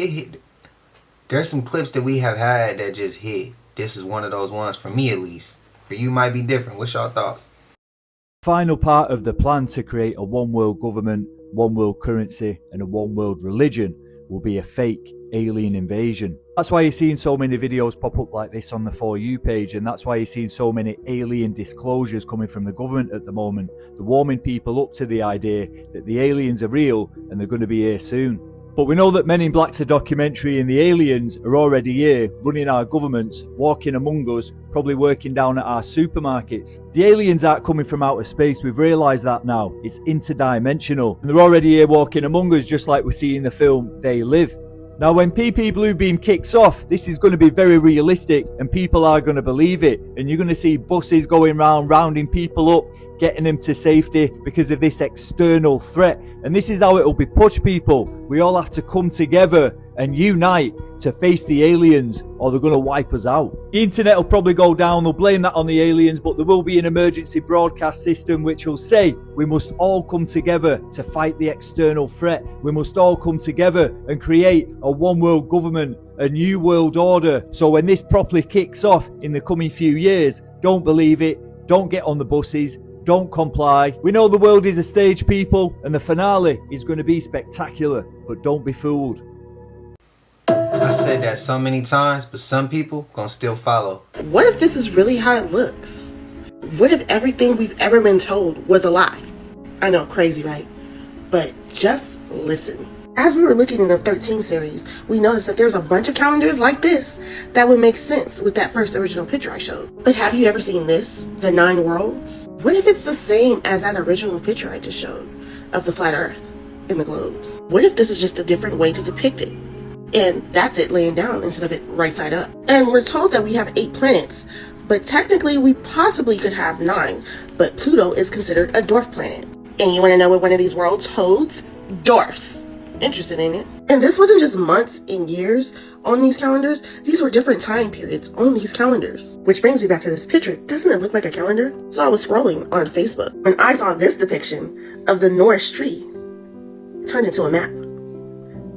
There's some clips that we have had that just hit. This is one of those ones, for me at least. For you might be different. What's y'all thoughts? Final part of the plan to create a one world government, one world currency and a one world religion will be a fake alien invasion. That's why you're seeing so many videos pop up like this on the For You page, and that's why you're seeing so many alien disclosures coming from the government at the moment. They're warming people up to the idea that the aliens are real and they're going to be here soon. But we know that Men in Black's a documentary and the aliens are already here, running our governments, walking among us, probably working down at our supermarkets. The aliens aren't coming from outer space, we've realised that now. It's interdimensional. And they're already here walking among us, just like we see in the film They Live. Now when PP Bluebeam kicks off, this is going to be very realistic and people are going to believe it. And you're going to see buses going round, rounding people up, getting them to safety because of this external threat. And this is how it will be pushed, people. We all have to come together and unite to face the aliens, or they're going to wipe us out. The internet will probably go down, they'll blame that on the aliens, but there will be an emergency broadcast system which will say we must all come together to fight the external threat. We must all come together and create a one world government, a new world order. So when this properly kicks off in the coming few years, don't believe it, don't get on the buses, don't comply. We know the world is a stage, people, and the finale is going to be spectacular, but don't be fooled. I said that so many times, but some people gonna still follow. What if this is really how it looks? What if everything we've ever been told was a lie? I know, crazy, right? But just listen. As we were looking in the 13 series, we noticed that there's a bunch of calendars like this that would make sense with that first original picture I showed. But have you ever seen this? The 9 worlds? What if it's the same as that original picture I just showed of the flat earth and the globes? What if this is just a different way to depict it? And that's it laying down instead of it right side up. And we're told that we have 8 planets, but technically we possibly could have 9, but Pluto is considered a dwarf planet. And you want to know what one of these worlds holds? Dwarfs. Interesting, ain't it? And this wasn't just months and years on these calendars. These were different time periods on these calendars. Which brings me back to this picture. Doesn't it look like a calendar? So I was scrolling on Facebook when I saw this depiction of the Norris tree. It turned into a map.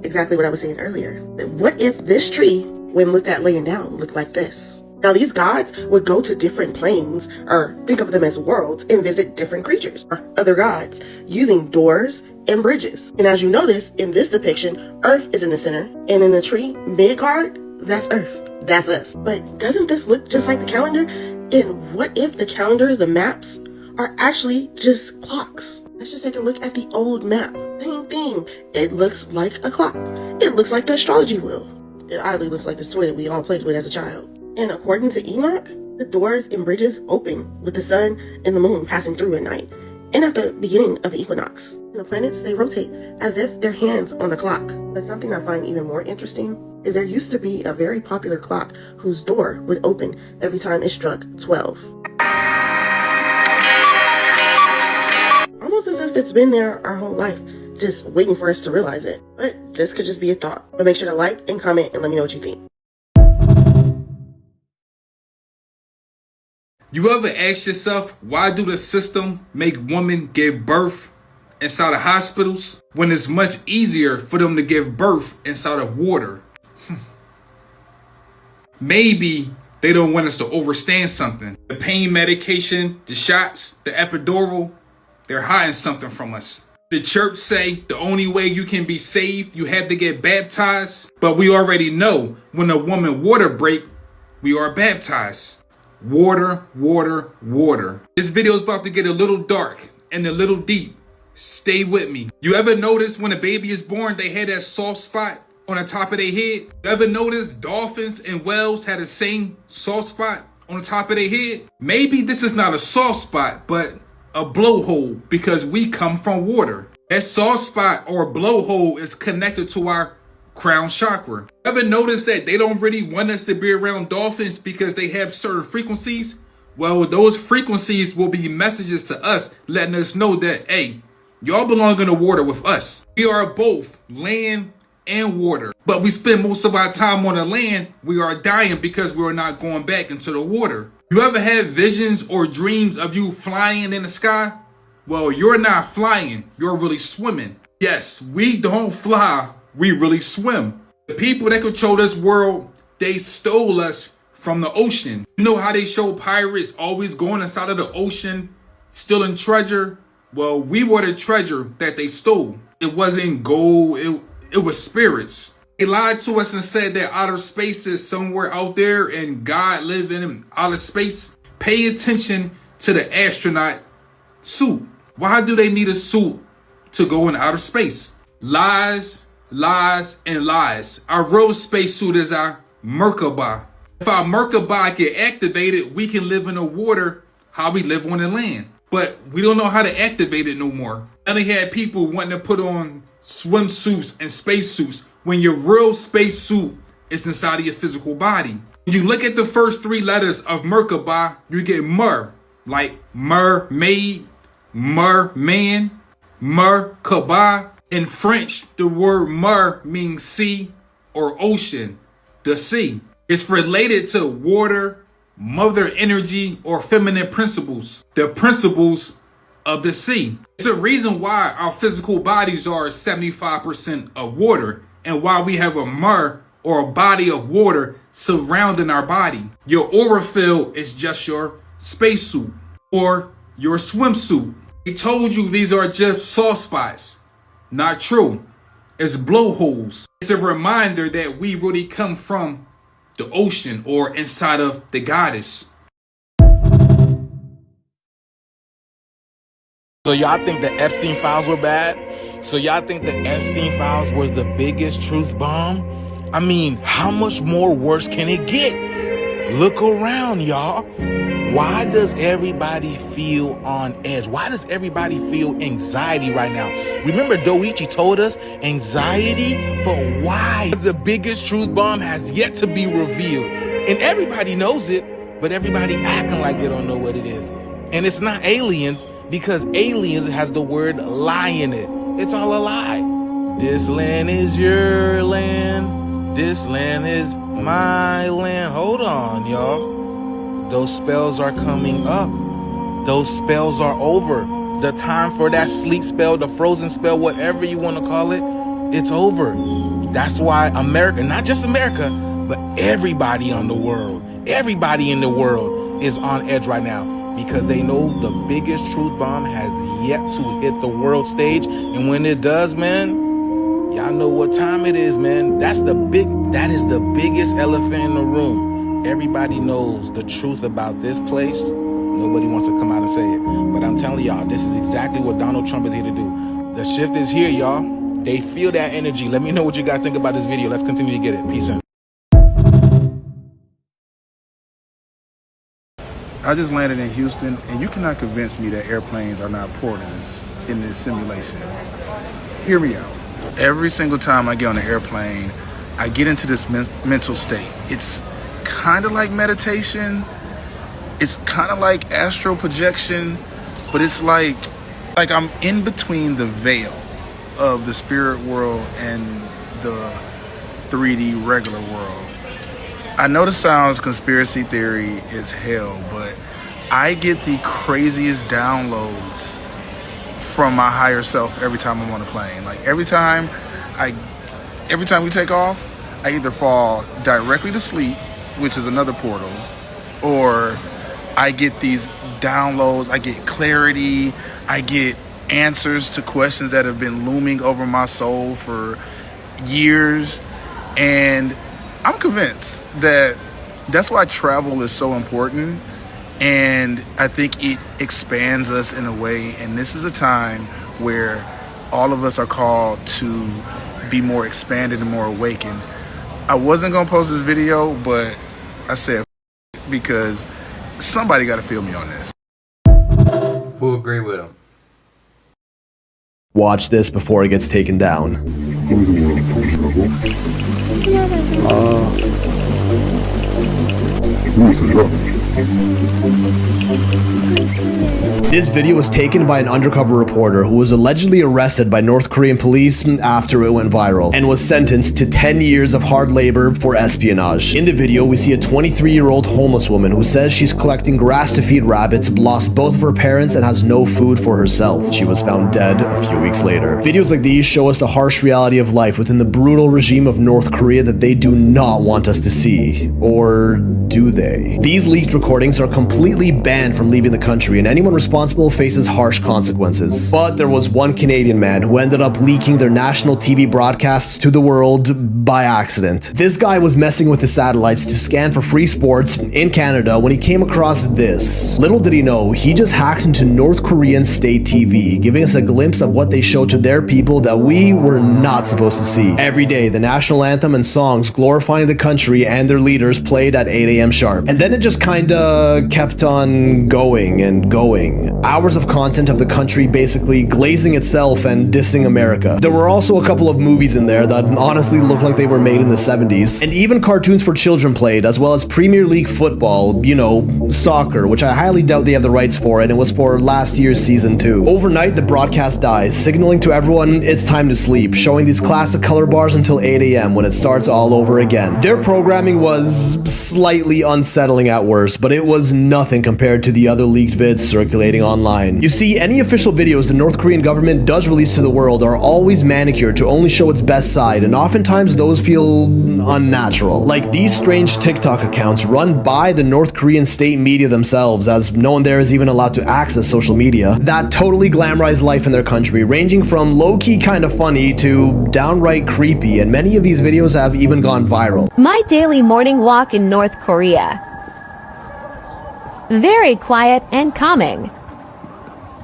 Exactly what I was saying earlier. What if this tree, when looked at laying down, looked like this? Now these gods would go to different planes, or think of them as worlds, and visit different creatures, or other gods, using doors and bridges. And as you notice, in this depiction, Earth is in the center, and in the tree, Midgard, that's Earth. That's us. But doesn't this look just like the calendar? And what if the calendar, the maps, are actually just clocks? Let's just take a look at the old map. Same thing. It looks like a clock. It looks like the astrology wheel. It oddly looks like this toy that we all played with as a child. And according to Enoch, the doors and bridges open with the sun and the moon passing through at night, and at the beginning of the equinox. And the planets, they rotate as if they're hands on a clock. But something I find even more interesting is there used to be a very popular clock whose door would open every time it struck 12. Almost as if it's been there our whole life, just waiting for us to realize it. But this could just be a thought. But make sure to like and comment and let me know what you think. You ever ask yourself, why do the system make women give birth inside of hospitals when it's much easier for them to give birth inside of water? Maybe they don't want us to overstand something. The pain medication, the shots, the epidural, they're hiding something from us. The church say the only way you can be saved, you have to get baptized. But we already know when a woman water break, we are baptized. Water, water, water. This video is about to get a little dark and a little deep. Stay with me. You ever notice when a baby is born, they had that soft spot on the top of their head? You ever notice dolphins and whales had the same soft spot on the top of their head? Maybe this is not a soft spot, but a blowhole, because we come from water. That soft spot or blowhole is connected to our crown chakra. Ever notice that they don't really want us to be around dolphins because they have certain frequencies? Well, those frequencies will be messages to us letting us know that, hey, y'all belong in the water with us. We are both land and water, but we spend most of our time on the land. We are dying because we are not going back into the water. You ever have visions or dreams of you flying in the sky? Well, you're not flying, you're really swimming. Yes, we don't fly, we really swim. The people that control this world, they stole us from the ocean. You know how they show pirates always going inside of the ocean, stealing treasure? Well, we were the treasure that they stole. It wasn't gold, it was spirits. They lied to us and said that outer space is somewhere out there and God lived in outer space. Pay attention to the astronaut suit. Why do they need a suit to go in outer space? Lies, lies, and lies. Our real spacesuit is our Merkaba. If our Merkaba get activated, we can live in the water how we live on the land. But we don't know how to activate it no more. And they had people wanting to put on swimsuits and spacesuits when your real spacesuit is inside of your physical body. When you look at the first 3 letters of Merkaba, you get mer, like mermaid, merman, Merkaba. In French, the word mer means sea or ocean, the sea. It's related to water, mother energy, or feminine principles, the principles of the sea. It's a reason why our physical bodies are 75% of water and why we have a mer or a body of water surrounding our body. Your aura field is just your spacesuit or your swimsuit. They told you these are just soft spots. Not true. It's blowholes. It's a reminder that we really come from the ocean or inside of the goddess. So y'all think the Epstein files were bad? So y'all think the Epstein files was the biggest truth bomb? I mean, how much more worse can it get? Look around, y'all. Why does everybody feel on edge? Why does everybody feel anxiety right now? Remember Doichi told us anxiety, but why? The biggest truth bomb has yet to be revealed. And everybody knows it, but everybody acting like they don't know what it is. And it's not aliens, because aliens has the word lie in it. It's all a lie. This land is your land. This land is my land. Hold on, y'all. Those spells are coming up. Those spells are over. The time for that sleep spell, the frozen spell, whatever you want to call it, it's over. That's why America, not just America, but everybody on the world, everybody in the world is on edge right now, because they know the biggest truth bomb has yet to hit the world stage. And when it does, man, y'all know what time it is, man. That is the biggest elephant in the room. Everybody knows the truth about this place. Nobody wants to come out and say it. But I'm telling y'all, this is exactly what Donald Trump is here to do. The shift is here, y'all. They feel that energy. Let me know what you guys think about this video. Let's continue to get it. Peace out. I just landed in Houston, and you cannot convince me that airplanes are not portals in this simulation. Hear me out. Every single time I get on an airplane, I get into this mental state. It's kind of like meditation. It's kind of like astral projection, but it's like I'm in between the veil of the spirit world and the 3D regular world. I know this sounds conspiracy theory as hell, but I get the craziest downloads from my higher self every time I'm on a plane. Like every time we take off, I either fall directly to sleep, which is another portal, or I get these downloads, I get clarity, I get answers to questions that have been looming over my soul for years. And I'm convinced that that's why travel is so important. And I think it expands us in a way. And this is a time where all of us are called to be more expanded and more awakened. I wasn't going to post this video, but I said because somebody got to feel me on this. Who agree with him? Watch this before it gets taken down. This video was taken by an undercover reporter who was allegedly arrested by North Korean police after it went viral and was sentenced to 10 years of hard labor for espionage. In the video, we see a 23-year-old homeless woman who says she's collecting grass to feed rabbits, lost both of her parents, and has no food for herself. She was found dead a few weeks later. Videos like these show us the harsh reality of life within the brutal regime of North Korea that they do not want us to see. Or do they? These leaked recordings are completely banned from leaving the country, and anyone responsible faces harsh consequences. But there was one Canadian man who ended up leaking their national TV broadcasts to the world by accident. This guy was messing with the satellites to scan for free sports in Canada when he came across this. Little did he know, he just hacked into North Korean state TV, giving us a glimpse of what they show to their people that we were not supposed to see. Every day, the national anthem and songs glorifying the country and their leaders played at 8 a.m. sharp. And then it just kinda kept on going and going. showing hours of content of the country basically glazing itself and dissing America. There were also a couple of movies in there that honestly looked like they were made in the 70s, and even cartoons for children played, as well as Premier League football, you know, soccer, which I highly doubt they have the rights for, and it was for last year's season 2. Overnight, the broadcast dies, signaling to everyone it's time to sleep, showing these classic color bars until 8 a.m. when it starts all over again. Their programming was slightly unsettling at worst, but it was nothing compared to the other leaked vids circulating online. You see, any official videos the North Korean government does release to the world are always manicured to only show its best side, and oftentimes those feel unnatural. Like these strange TikTok accounts run by the North Korean state media themselves, as no one there is even allowed to access social media, that totally glamorize life in their country, ranging from low-key kind of funny to downright creepy, and many of these videos have even gone viral. My daily morning walk in North Korea. Very quiet and calming.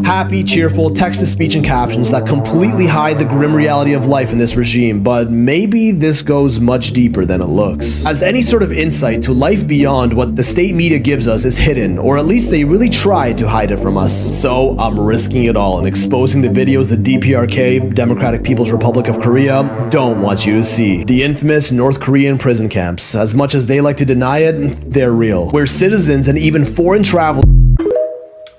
Happy, cheerful, text-to-speech and captions that completely hide the grim reality of life in this regime, but maybe this goes much deeper than it looks. As any sort of insight to life beyond what the state media gives us is hidden, or at least they really try to hide it from us. So I'm risking it all and exposing the videos the DPRK, Democratic People's Republic of Korea, don't want you to see. The infamous North Korean prison camps. As much as they like to deny it, they're real. Where citizens and even foreign travel.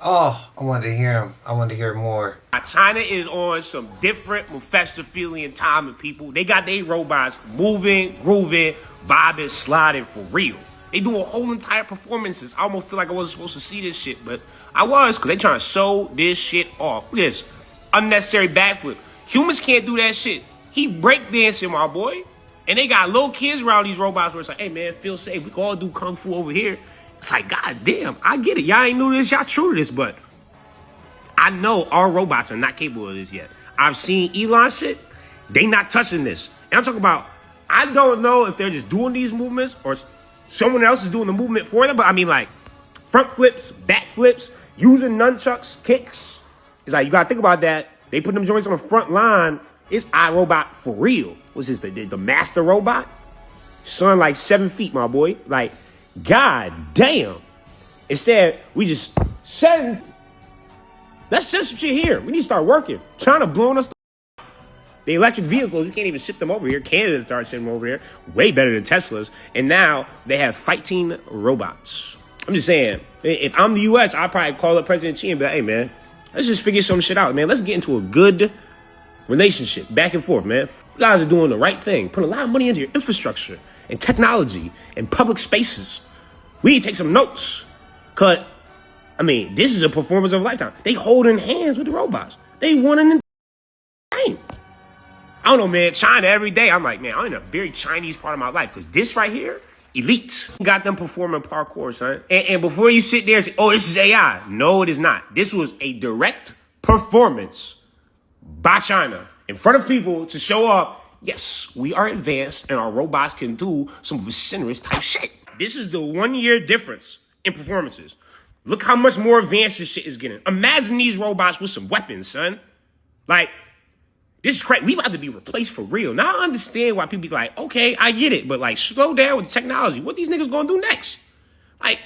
Oh, I wanted to hear him. I wanted to hear more. China is on some different Mephistophelian timing, people. They got their robots moving, grooving, vibing, sliding for real. They doing whole entire performances. I almost feel like I wasn't supposed to see this shit, but I was, because they trying to show this shit off. Look at this. Unnecessary backflip. Humans can't do that shit. He breakdancing, my boy. And they got little kids around these robots where it's like, hey, man, feel safe. We can all do kung fu over here. It's like, god damn, I get it. Y'all ain't new to this, y'all true to this, but I know our robots are not capable of this yet. I've seen Elon shit. They not touching this. And I'm talking about, I don't know if they're just doing these movements or someone else is doing the movement for them, but I mean like front flips, back flips, using nunchucks, kicks. It's like, you gotta think about that. They put them joints on the front line. It's iRobot for real. What's this, the master robot? Son, like 7 feet, my boy. Like, god damn. Instead, we just said, let's set some shit here. We need to start working. China blowing us the electric vehicles, we can't even ship them over here. Canada started shipping them over here. Way better than Teslas. And now they have fighting robots. I'm just saying, if I'm the US, I'd probably call up President Xi and be like, hey man, let's just figure some shit out, man. Let's get into a good relationship, back and forth, man. You guys are doing the right thing. Put a lot of money into your infrastructure and technology and public spaces. We need to take some notes. Cause, I mean, this is a performance of a lifetime. They holding hands with the robots. They won in the game. I don't know, man. China every day. I'm like, man, I'm in a very Chinese part of my life. Because this right here, elite. Got them performing parkour, son. And before you sit there and say, oh, this is AI. No, it is not. This was a direct performance by China in front of people to show up, yes, we are advanced and our robots can do some vicenous type shit. This is the 1 year difference in performances. Look how much more advanced this shit is getting. Imagine these robots with some weapons, son. Like, this is crazy. We about to be replaced for real. Now I understand why people be like, okay, I get it, but like, slow down with the technology. What these niggas gonna do next? Like,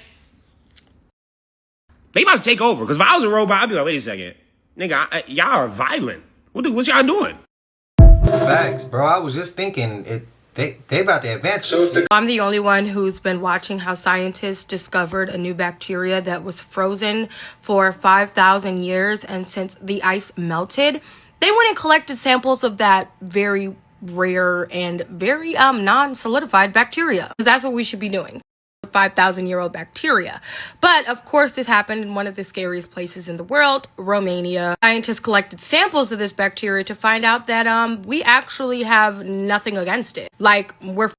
they about to take over. Because if I was a robot, I'd be like, wait a second. Nigga, y'all are violent. What y'all doing? Facts, bro. I was just thinking, they about to advance. I'm the only one who's been watching how scientists discovered a new bacteria that was frozen for 5,000 years, and since the ice melted, they went and collected samples of that very rare and very non-solidified bacteria. Because that's what we should be doing. 5,000-year-old bacteria. But of course, this happened in one of the scariest places in the world, Romania. Scientists collected samples of this bacteria to find out that we actually have nothing against it. Like, but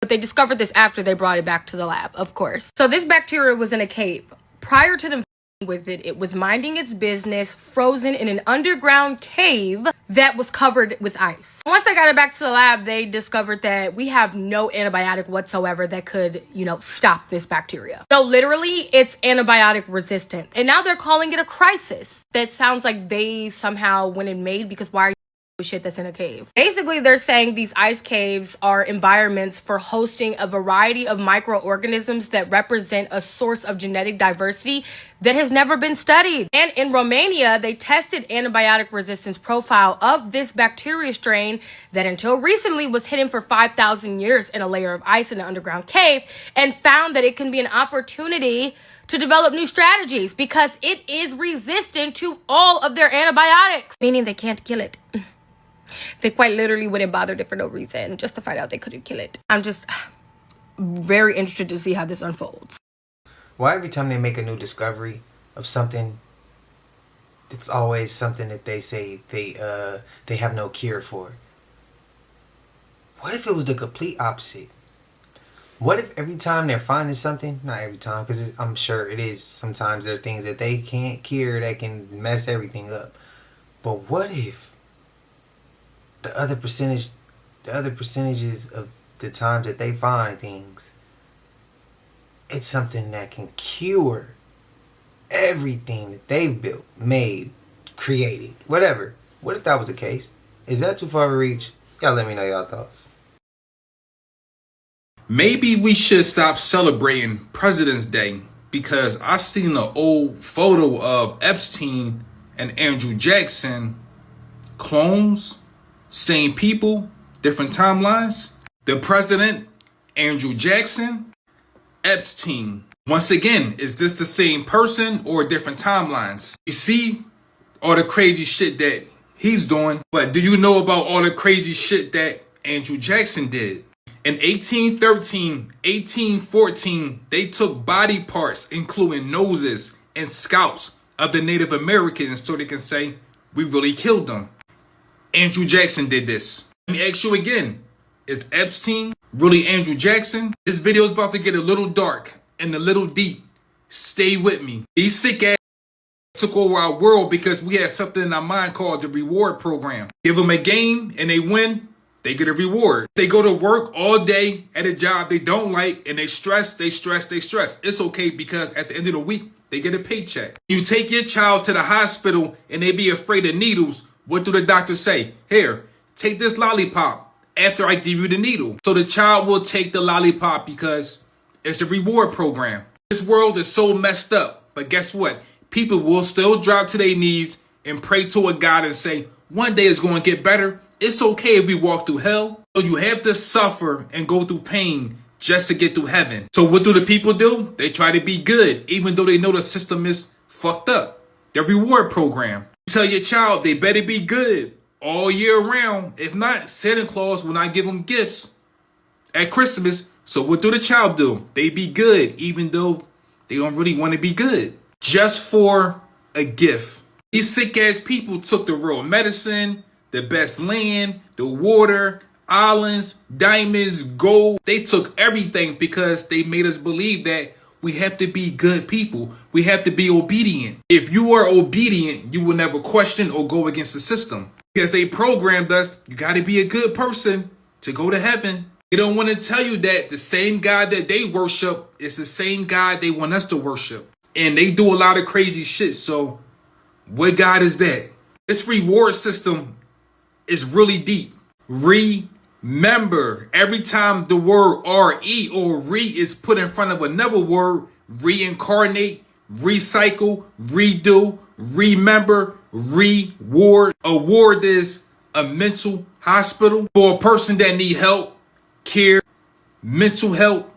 they discovered this after they brought it back to the lab, of course. So this bacteria was in a cave. Prior to them with it, it was minding its business, frozen in an underground cave that was covered with ice. Once they got it back to the lab, they discovered that we have no antibiotic whatsoever that could, stop this bacteria. No, literally, it's antibiotic resistant. And now they're calling it a crisis. That sounds like they somehow went and made, because why are you shit that's in a cave. Basically, they're saying these ice caves are environments for hosting a variety of microorganisms that represent a source of genetic diversity that has never been studied. And in Romania, they tested antibiotic resistance profile of this bacteria strain that until recently was hidden for 5,000 years in a layer of ice in an underground cave, and found that it can be an opportunity to develop new strategies because it is resistant to all of their antibiotics, meaning they can't kill it. They quite literally wouldn't bother it for no reason, just to find out they couldn't kill it. I'm just very interested to see how this unfolds. Why every time they make a new discovery of something, it's always something that they say they have no cure for? What if it was the complete opposite? What if every time they're finding something, not every time, because I'm sure it is, sometimes there are things that they can't cure that can mess everything up. But what if the other percentages of the times that they find things, it's something that can cure everything that they've built, made, created, whatever. What if that was the case? Is that too far to reach? Y'all let me know y'all thoughts. Maybe we should stop celebrating President's Day, because I seen an old photo of Epstein and Andrew Jackson, clones, same people, different timelines. The president, Andrew Jackson, Epstein. Once again, is this the same person or different timelines? You see all the crazy shit that he's doing, but do you know about all the crazy shit that Andrew Jackson did? In 1813, 1814, they took body parts, including noses and scalps of the Native Americans, so they can say, we really killed them. Andrew Jackson did this. Let me ask you again, is Epstein really Andrew Jackson? This video is about to get a little dark and a little deep. Stay with me. These sick ass took over our world because we had something in our mind called the reward program. Give them a game and they win, they get a reward. They go to work all day at a job they don't like and they stress. It's okay because at the end of the week, they get a paycheck. You take your child to the hospital and they be afraid of needles. What do the doctor say? Here, take this lollipop after I give you the needle. So the child will take the lollipop because it's a reward program. This world is so messed up. But guess what? People will still drop to their knees and pray to a God and say, one day it's going to get better. It's okay if we walk through hell. So you have to suffer and go through pain just to get through heaven. So what do the people do? They try to be good, even though they know the system is fucked up. The reward program. You tell your child they better be good all year round. If not, Santa Claus will not give them gifts at Christmas. So what do the child do? They be good, even though they don't really want to be good. Just for a gift. These sick ass people took the real medicine, the best land, the water, islands, diamonds, gold. They took everything because they made us believe that we have to be good people. We have to be obedient. If you are obedient, you will never question or go against the system. Because they programmed us, you got to be a good person to go to heaven. They don't want to tell you that the same God that they worship is the same God they want us to worship. And they do a lot of crazy shit. So what God is that? This reward system is really deep. Remember, every time the word R-E or re is put in front of another word, reincarnate, recycle, redo, remember, reward. Award is a mental hospital for a person that need help, care, mental help.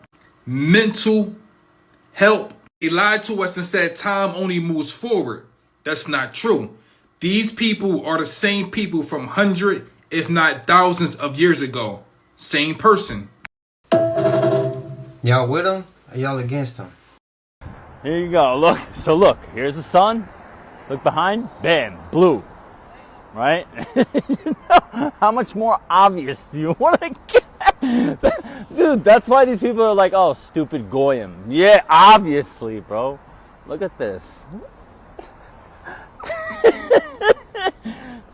They lied to us and said time only moves forward. That's not true. These people are the same people from hundreds, if not thousands of years ago. Same person. Y'all with them or y'all against them? Here you go. Look. So look, here's the sun. Look behind. Bam. Blue. Right? How much more obvious do you want to get? Dude, that's why these people are like, oh, stupid Goyim. Yeah, obviously, bro. Look at this.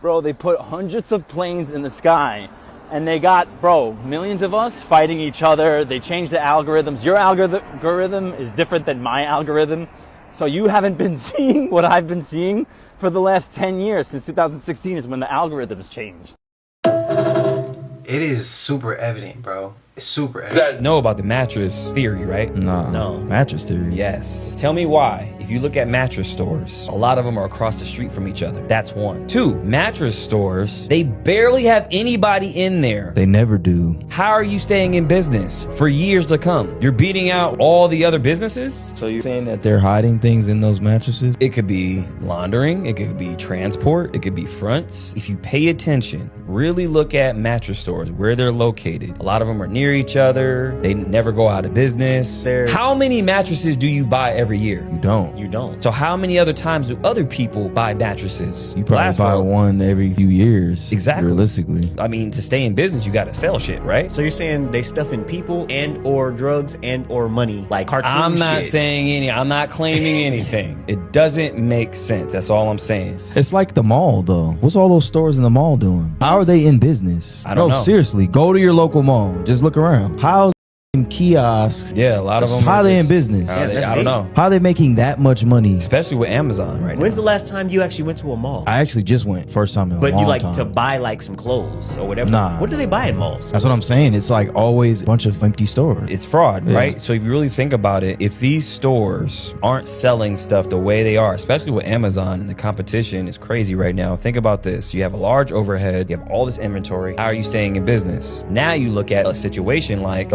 Bro, they put hundreds of planes in the sky and they got, bro, millions of us fighting each other. They changed the algorithms. Your algorithm is different than my algorithm. So you haven't been seeing what I've been seeing for the last 10 years, since 2016 is when the algorithms changed. It is super evident, bro. It's super You evident. guys know about the mattress theory, right? No. Mattress theory? Yes. Tell me why. If you look at mattress stores, a lot of them are across the street from each other. That's one. Two, mattress stores, they barely have anybody in there. They never do. How are you staying in business for years to come? You're beating out all the other businesses? So you're saying that they're hiding things in those mattresses? It could be laundering, it could be transport, it could be fronts. If you pay attention, really look at mattress stores, where they're located. A lot of them are near each other. They never go out of business. How many mattresses do you buy every year? You don't. You don't. So how many other times do other people buy mattresses? You probably buy one every few years. Exactly. Realistically. I mean, to stay in business, you gotta sell shit, right? So you're saying they stuffing people and or drugs and or money, like cartoon shit? I'm not saying any, I'm not claiming anything. It doesn't make sense. That's all I'm saying. It's like the mall, though. What's all those stores in the mall doing? How are they in business? I don't know. Seriously, go to your local mall. Just look around. How's kiosks? Yeah, a lot of them. How are they in business? I don't know. How are they making that much money? Especially with Amazon right now. When's the last time you actually went to a mall? I actually just went. First time in a long time. But you like to buy like some clothes or whatever? Nah. What do they buy in malls? That's what I'm saying. It's like always a bunch of empty stores. It's fraud, Yeah. right? So if you really think about it, if these stores aren't selling stuff the way they are, especially with Amazon and the competition is crazy right now, think about this. You have a large overhead, you have all this inventory. How are you staying in business? Now you look at a situation like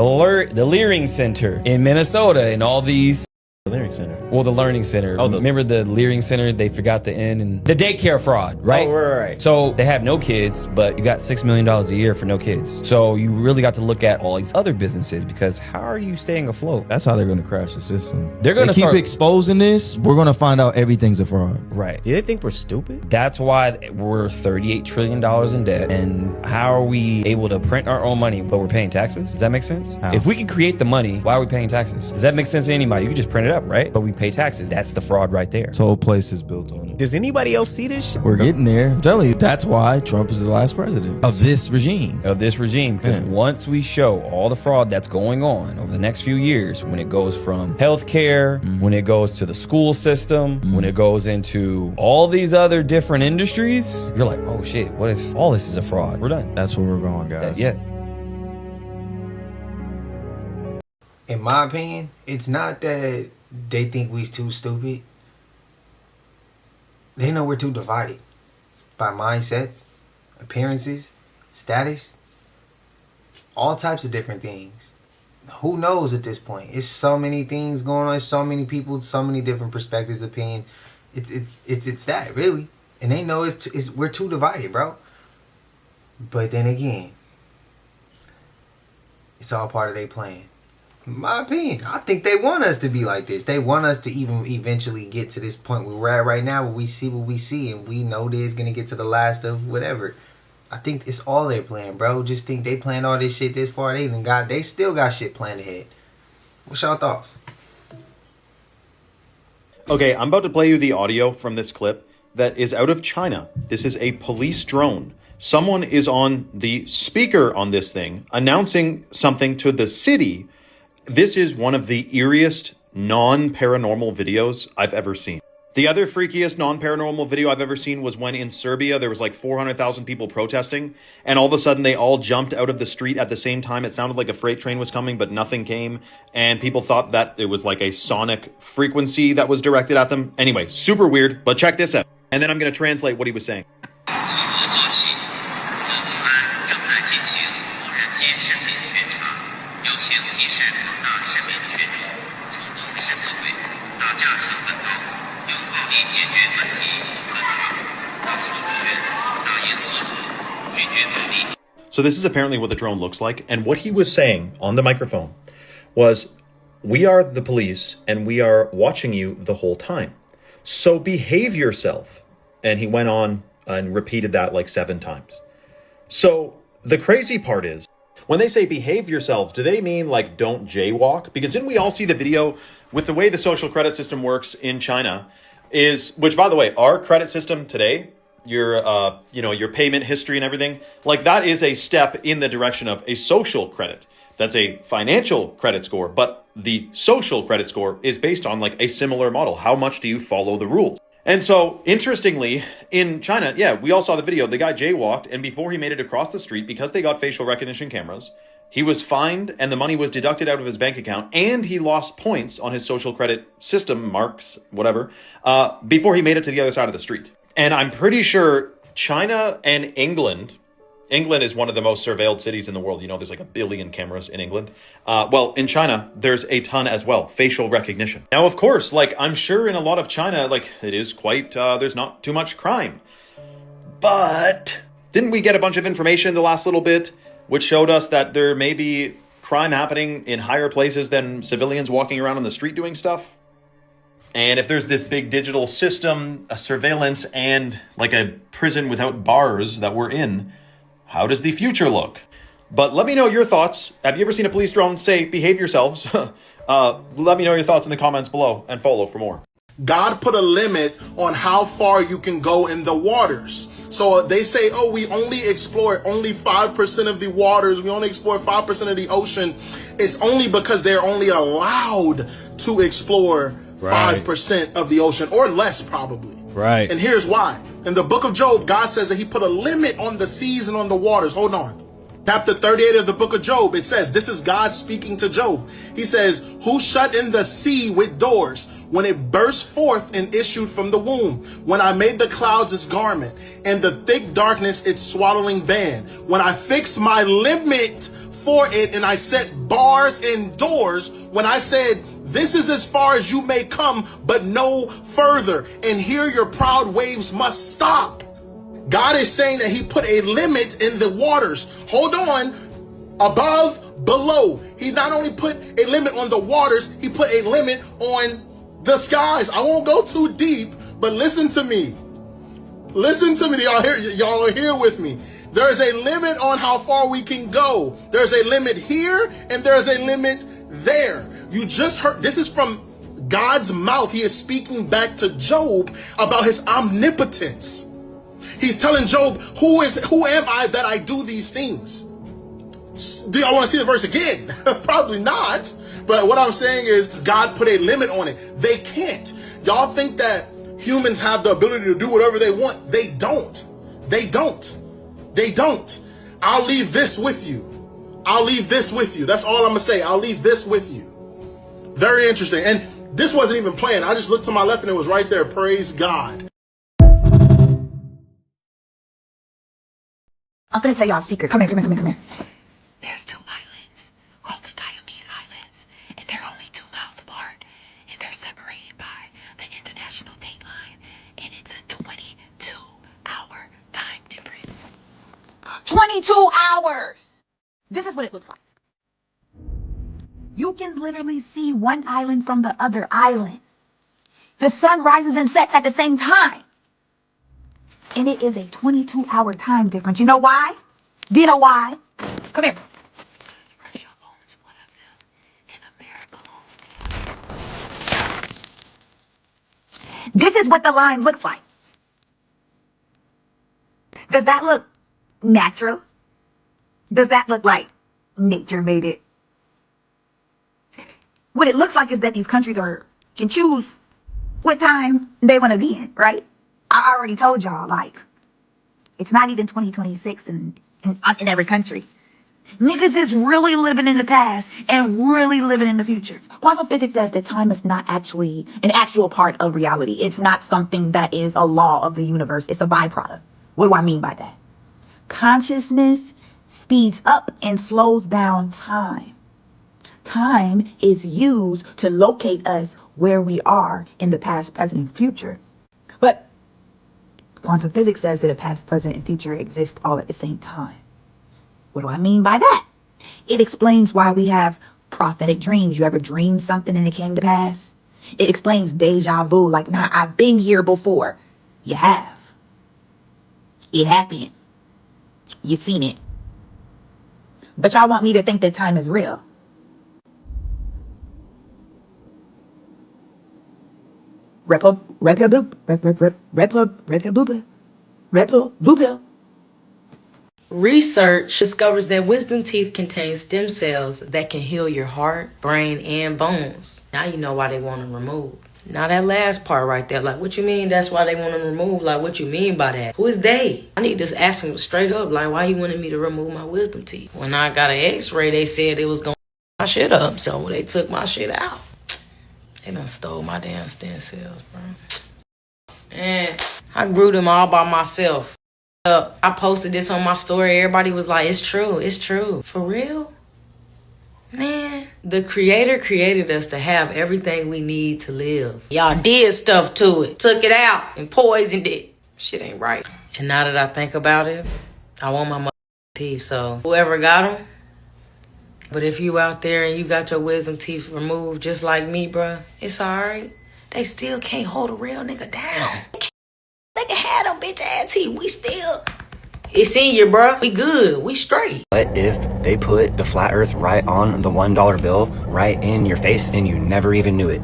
the Leering Center in Minnesota and all these. The Learning Center. Well, the Learning Center. Oh, remember the Leering Center? They forgot the N and the daycare fraud, right? Oh, right. So they have no kids, but you got $6 million a year for no kids. So you really got to look at all these other businesses because how are you staying afloat? That's how they're going to crash the system. They're going to keep exposing this. We're going to find out everything's a fraud. Right. Do they think we're stupid? That's why we're $38 trillion in debt. And how are we able to print our own money, but we're paying taxes? Does that make sense? How? If we can create the money, why are we paying taxes? Does that make sense to anybody? You can just print it up, right? But we pay taxes. That's the fraud right there. This whole place is built on it. Does anybody else see this shit? We're getting there. I'm telling you, that's why Trump is the last president of this regime. Because once we show all the fraud that's going on over the next few years, when it goes from healthcare, when it goes to the school system, when it goes into all these other different industries, you're like, oh shit, what if all this is a fraud? We're done. That's where we're going, guys. Yeah. In my opinion, it's not that they think we too stupid. They know we're too divided by mindsets, appearances, status, all types of different things. Who knows at this point? It's so many things going on, so many people, so many different perspectives, opinions. It's that really, and they know we're too divided, bro. But then again, it's all part of their plan. In my opinion, I think they want us to be like this. They want us to even eventually get to this point where we're at right now, where we see what we see, and we know there's gonna get to the last of whatever. I think it's all their plan, bro. Just think they planned all this shit this far. They still got shit planned ahead. What's y'all thoughts? Okay, I'm about to play you the audio from this clip that is out of China. This is a police drone. Someone is on the speaker on this thing announcing something to the city. This is one of the eeriest non-paranormal videos I've ever seen. The other freakiest non-paranormal video I've ever seen was when in Serbia there was like 400,000 people protesting, and all of a sudden they all jumped out of the street at the same time. It sounded like a freight train was coming, but nothing came, and people thought that it was like a sonic frequency that was directed at them. Anyway, super weird, but check this out. And then I'm going to translate what he was saying. So this is apparently what the drone looks like. And what he was saying on the microphone was, we are the police and we are watching you the whole time. So behave yourself. And he went on and repeated that like 7 times. So the crazy part is, when they say behave yourself, do they mean like don't jaywalk? Because didn't we all see the video with the way the social credit system works in China is, which by the way, our credit system today, your payment history and everything, like that is a step in the direction of a social credit. That's a financial credit score, but the social credit score is based on like a similar model. How much do you follow the rules? And so, interestingly, in China, yeah, we all saw the video. The guy jaywalked, and before he made it across the street, because they got facial recognition cameras, he was fined and the money was deducted out of his bank account, and he lost points on his social credit system, marks, whatever, before he made it to the other side of the street. And I'm pretty sure China and England is one of the most surveilled cities in the world. You know, there's like 1 billion cameras in England. Well, in China, there's a ton as well, facial recognition. Now, of course, like I'm sure in a lot of China, like it is quite, there's not too much crime. But didn't we get a bunch of information the last little bit, which showed us that there may be crime happening in higher places than civilians walking around on the street doing stuff? And if there's this big digital system, a surveillance, and like a prison without bars that we're in, how does the future look? But let me know your thoughts. Have you ever seen a police drone say, behave yourselves? Let me know your thoughts in the comments below and follow for more. God put a limit on how far you can go in the waters. So they say, oh, we only explore only 5% of the waters. We only explore 5% of the ocean. It's only because they're only allowed to explore 5% of the ocean, or less probably. Right. And here's why. In the book of Job, God says that he put a limit on the seas and on the waters. Hold on. Chapter 38 of the book of Job, it says, this is God speaking to Job. He says, who shut in the sea with doors when it burst forth and issued from the womb? When I made the clouds its garment and the thick darkness its swallowing band. When I fixed my limit for it and I set bars and doors. When I said, this is as far as you may come, but no further. And here your proud waves must stop. God is saying that he put a limit in the waters. Hold on. Above, below. He not only put a limit on the waters, he put a limit on the skies. I won't go too deep, but listen to me. Listen to me. Y'all are here with me. There is a limit on how far we can go. There's a limit here and there's a limit there. You just heard, this is from God's mouth. He is speaking back to Job about his omnipotence. He's telling Job, who am I that I do these things? Do y'all want to see the verse again? Probably not. But what I'm saying is God put a limit on it. They can't. Y'all think that humans have the ability to do whatever they want. They don't. They don't. They don't. I'll leave this with you. I'll leave this with you. That's all I'm going to say. I'll leave this with you. Very interesting. And this wasn't even playing. I just looked to my left and it was right there. Praise God. I'm gonna tell y'all a secret. Come here. There's 2 islands called the Diam Islands, and they're only 2 miles apart, and they're separated by the international date line, and it's a 22-hour time difference. 22 hours! This is what it looks like. You can literally see one island from the other island. The sun rises and sets at the same time. And it is a 22-hour time difference. You know why? Do you know why? Come here. This is what the line looks like. Does that look natural? Does that look like nature made it? What it looks like is that these countries can choose what time they want to be in, right? I already told y'all, like, it's not even 2026 in every country. Niggas is really living in the past and really living in the future. Quantum physics says that time is not actually an actual part of reality. It's not something that is a law of the universe. It's a byproduct. What do I mean by that? Consciousness speeds up and slows down time. Time is used to locate us where we are in the past, present, and future. But quantum physics says that the past, present, and future exist all at the same time. What do I mean by that? It explains why we have prophetic dreams. You ever dreamed something and it came to pass? It explains deja vu, like, nah, I've been here before. You have. It happened. You've seen it. But y'all want me to think that time is real. Red pill, blue pill. Research discovers that wisdom teeth contain stem cells that can heal your heart, brain, and bones. Now you know why they want to remove. Now that last part right there, like, what you mean that's why they want to remove? Like, what you mean by that? Who is they? I need to ask them straight up, like, why you wanted me to remove my wisdom teeth? When I got an x-ray, they said it was going to my shit up, so they took my shit out. They done stole my damn stem cells, bro. And I grew them all by myself. I posted this on my story. Everybody was like, it's true. It's true. For real? Man, the creator created us to have everything we need to live. Y'all did stuff to it. Took it out and poisoned it. Shit ain't right. And now that I think about it, I want my teeth. So whoever got them. But if you out there and you got your wisdom teeth removed just like me, bruh, it's alright. They still can't hold a real nigga down. They can have them bitch ass teeth. We still... It's in you, bro. We good. We straight. But if they put the flat earth right on the $1 bill, right in your face, and you never even knew it,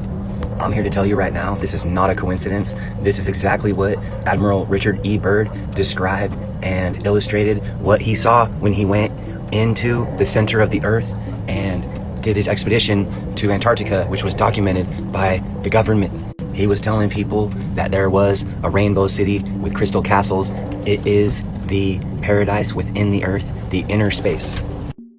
I'm here to tell you right now, this is not a coincidence. This is exactly what Admiral Richard E. Byrd described and illustrated what he saw when he went into the center of the earth and did his expedition to Antarctica, which was documented by the government. He was telling people that there was a rainbow city with crystal castles. It is the paradise within the earth, the inner space.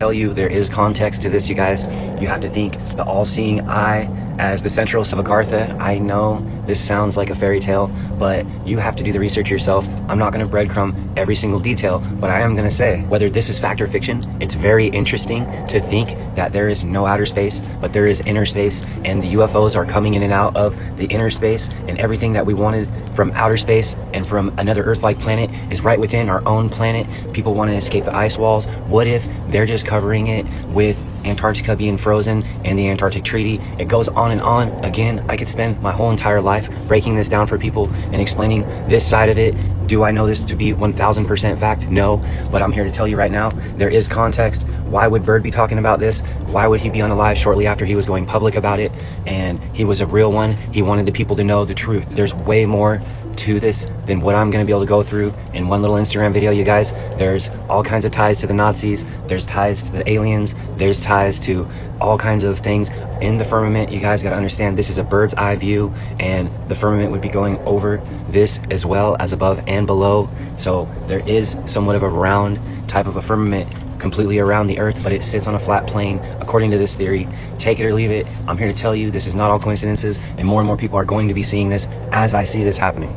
Tell you there is context to this, you guys. You have to think the all-seeing eye as the central of Agartha. I know this sounds like a fairy tale, but you have to do the research yourself. I'm not going to breadcrumb every single detail, but I am going to say, whether this is fact or fiction, it's very interesting to think that there is no outer space, but there is inner space, and the UFOs are coming in and out of the inner space, and everything that we wanted from outer space and from another Earth-like planet is right within our own planet. People want to escape the ice walls. What if they're just covering it with Antarctica being frozen and the Antarctic Treaty? It goes on and on. Again, I could spend my whole entire life breaking this down for people and explaining this side of it. Do I know this to be 1000% fact? No, but I'm here to tell you right now, there is context. Why would Byrd be talking about this? Why would he be on a live shortly after he was going public about it? And he was a real one. He wanted the people to know the truth. There's way more to this than what I'm going to be able to go through in one little Instagram video, you guys. There's all kinds of ties to the Nazis. There's ties to the aliens. There's ties to all kinds of things in the firmament. You guys got to understand this is a bird's eye view, and the firmament would be going over this as well as above and below. So there is somewhat of a round type of a firmament completely around the earth, but it sits on a flat plane according to this theory. Take it or leave it. I'm here to tell you this is not all coincidences, and more people are going to be seeing this as I see this happening.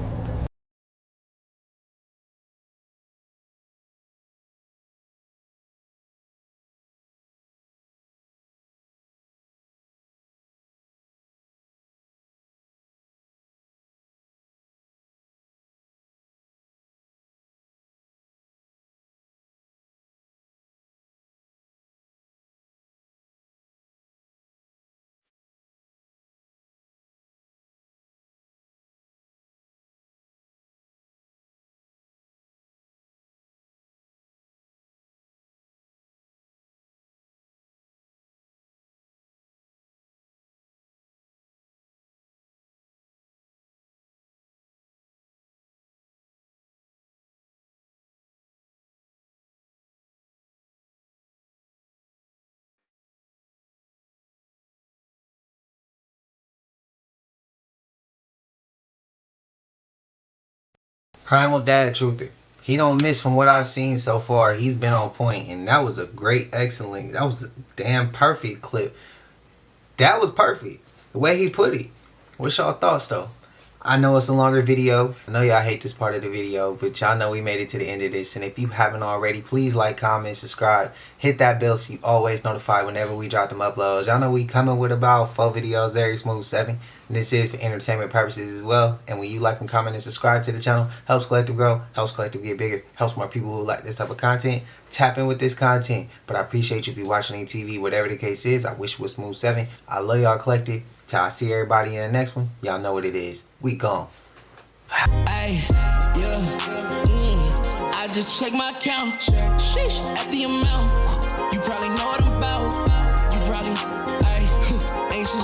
Primal Dad Truther. He don't miss from what I've seen so far. He's been on point, and that was a great, excellent, that was a damn perfect clip. That was perfect. The way he put it. What's y'all thoughts though? I know it's a longer video. I know y'all hate this part of the video, but y'all know we made it to the end of this. And if you haven't already, please like, comment, subscribe. Hit that bell so you always notified whenever we drop them uploads. Y'all know we coming with about 4 videos every smooth 7. And this is for entertainment purposes as well. And when you like and comment and subscribe to the channel, helps Collective grow, helps Collective get bigger, helps more people who like this type of content tap in with this content. But I appreciate you if you're watching on TV, whatever the case is. I wish it was smooth 7. I love y'all, Collective. Till I see everybody in the next one, y'all know what it is. We gone. Ay, yeah, I just check my account. Sheesh, at the amount. You probably know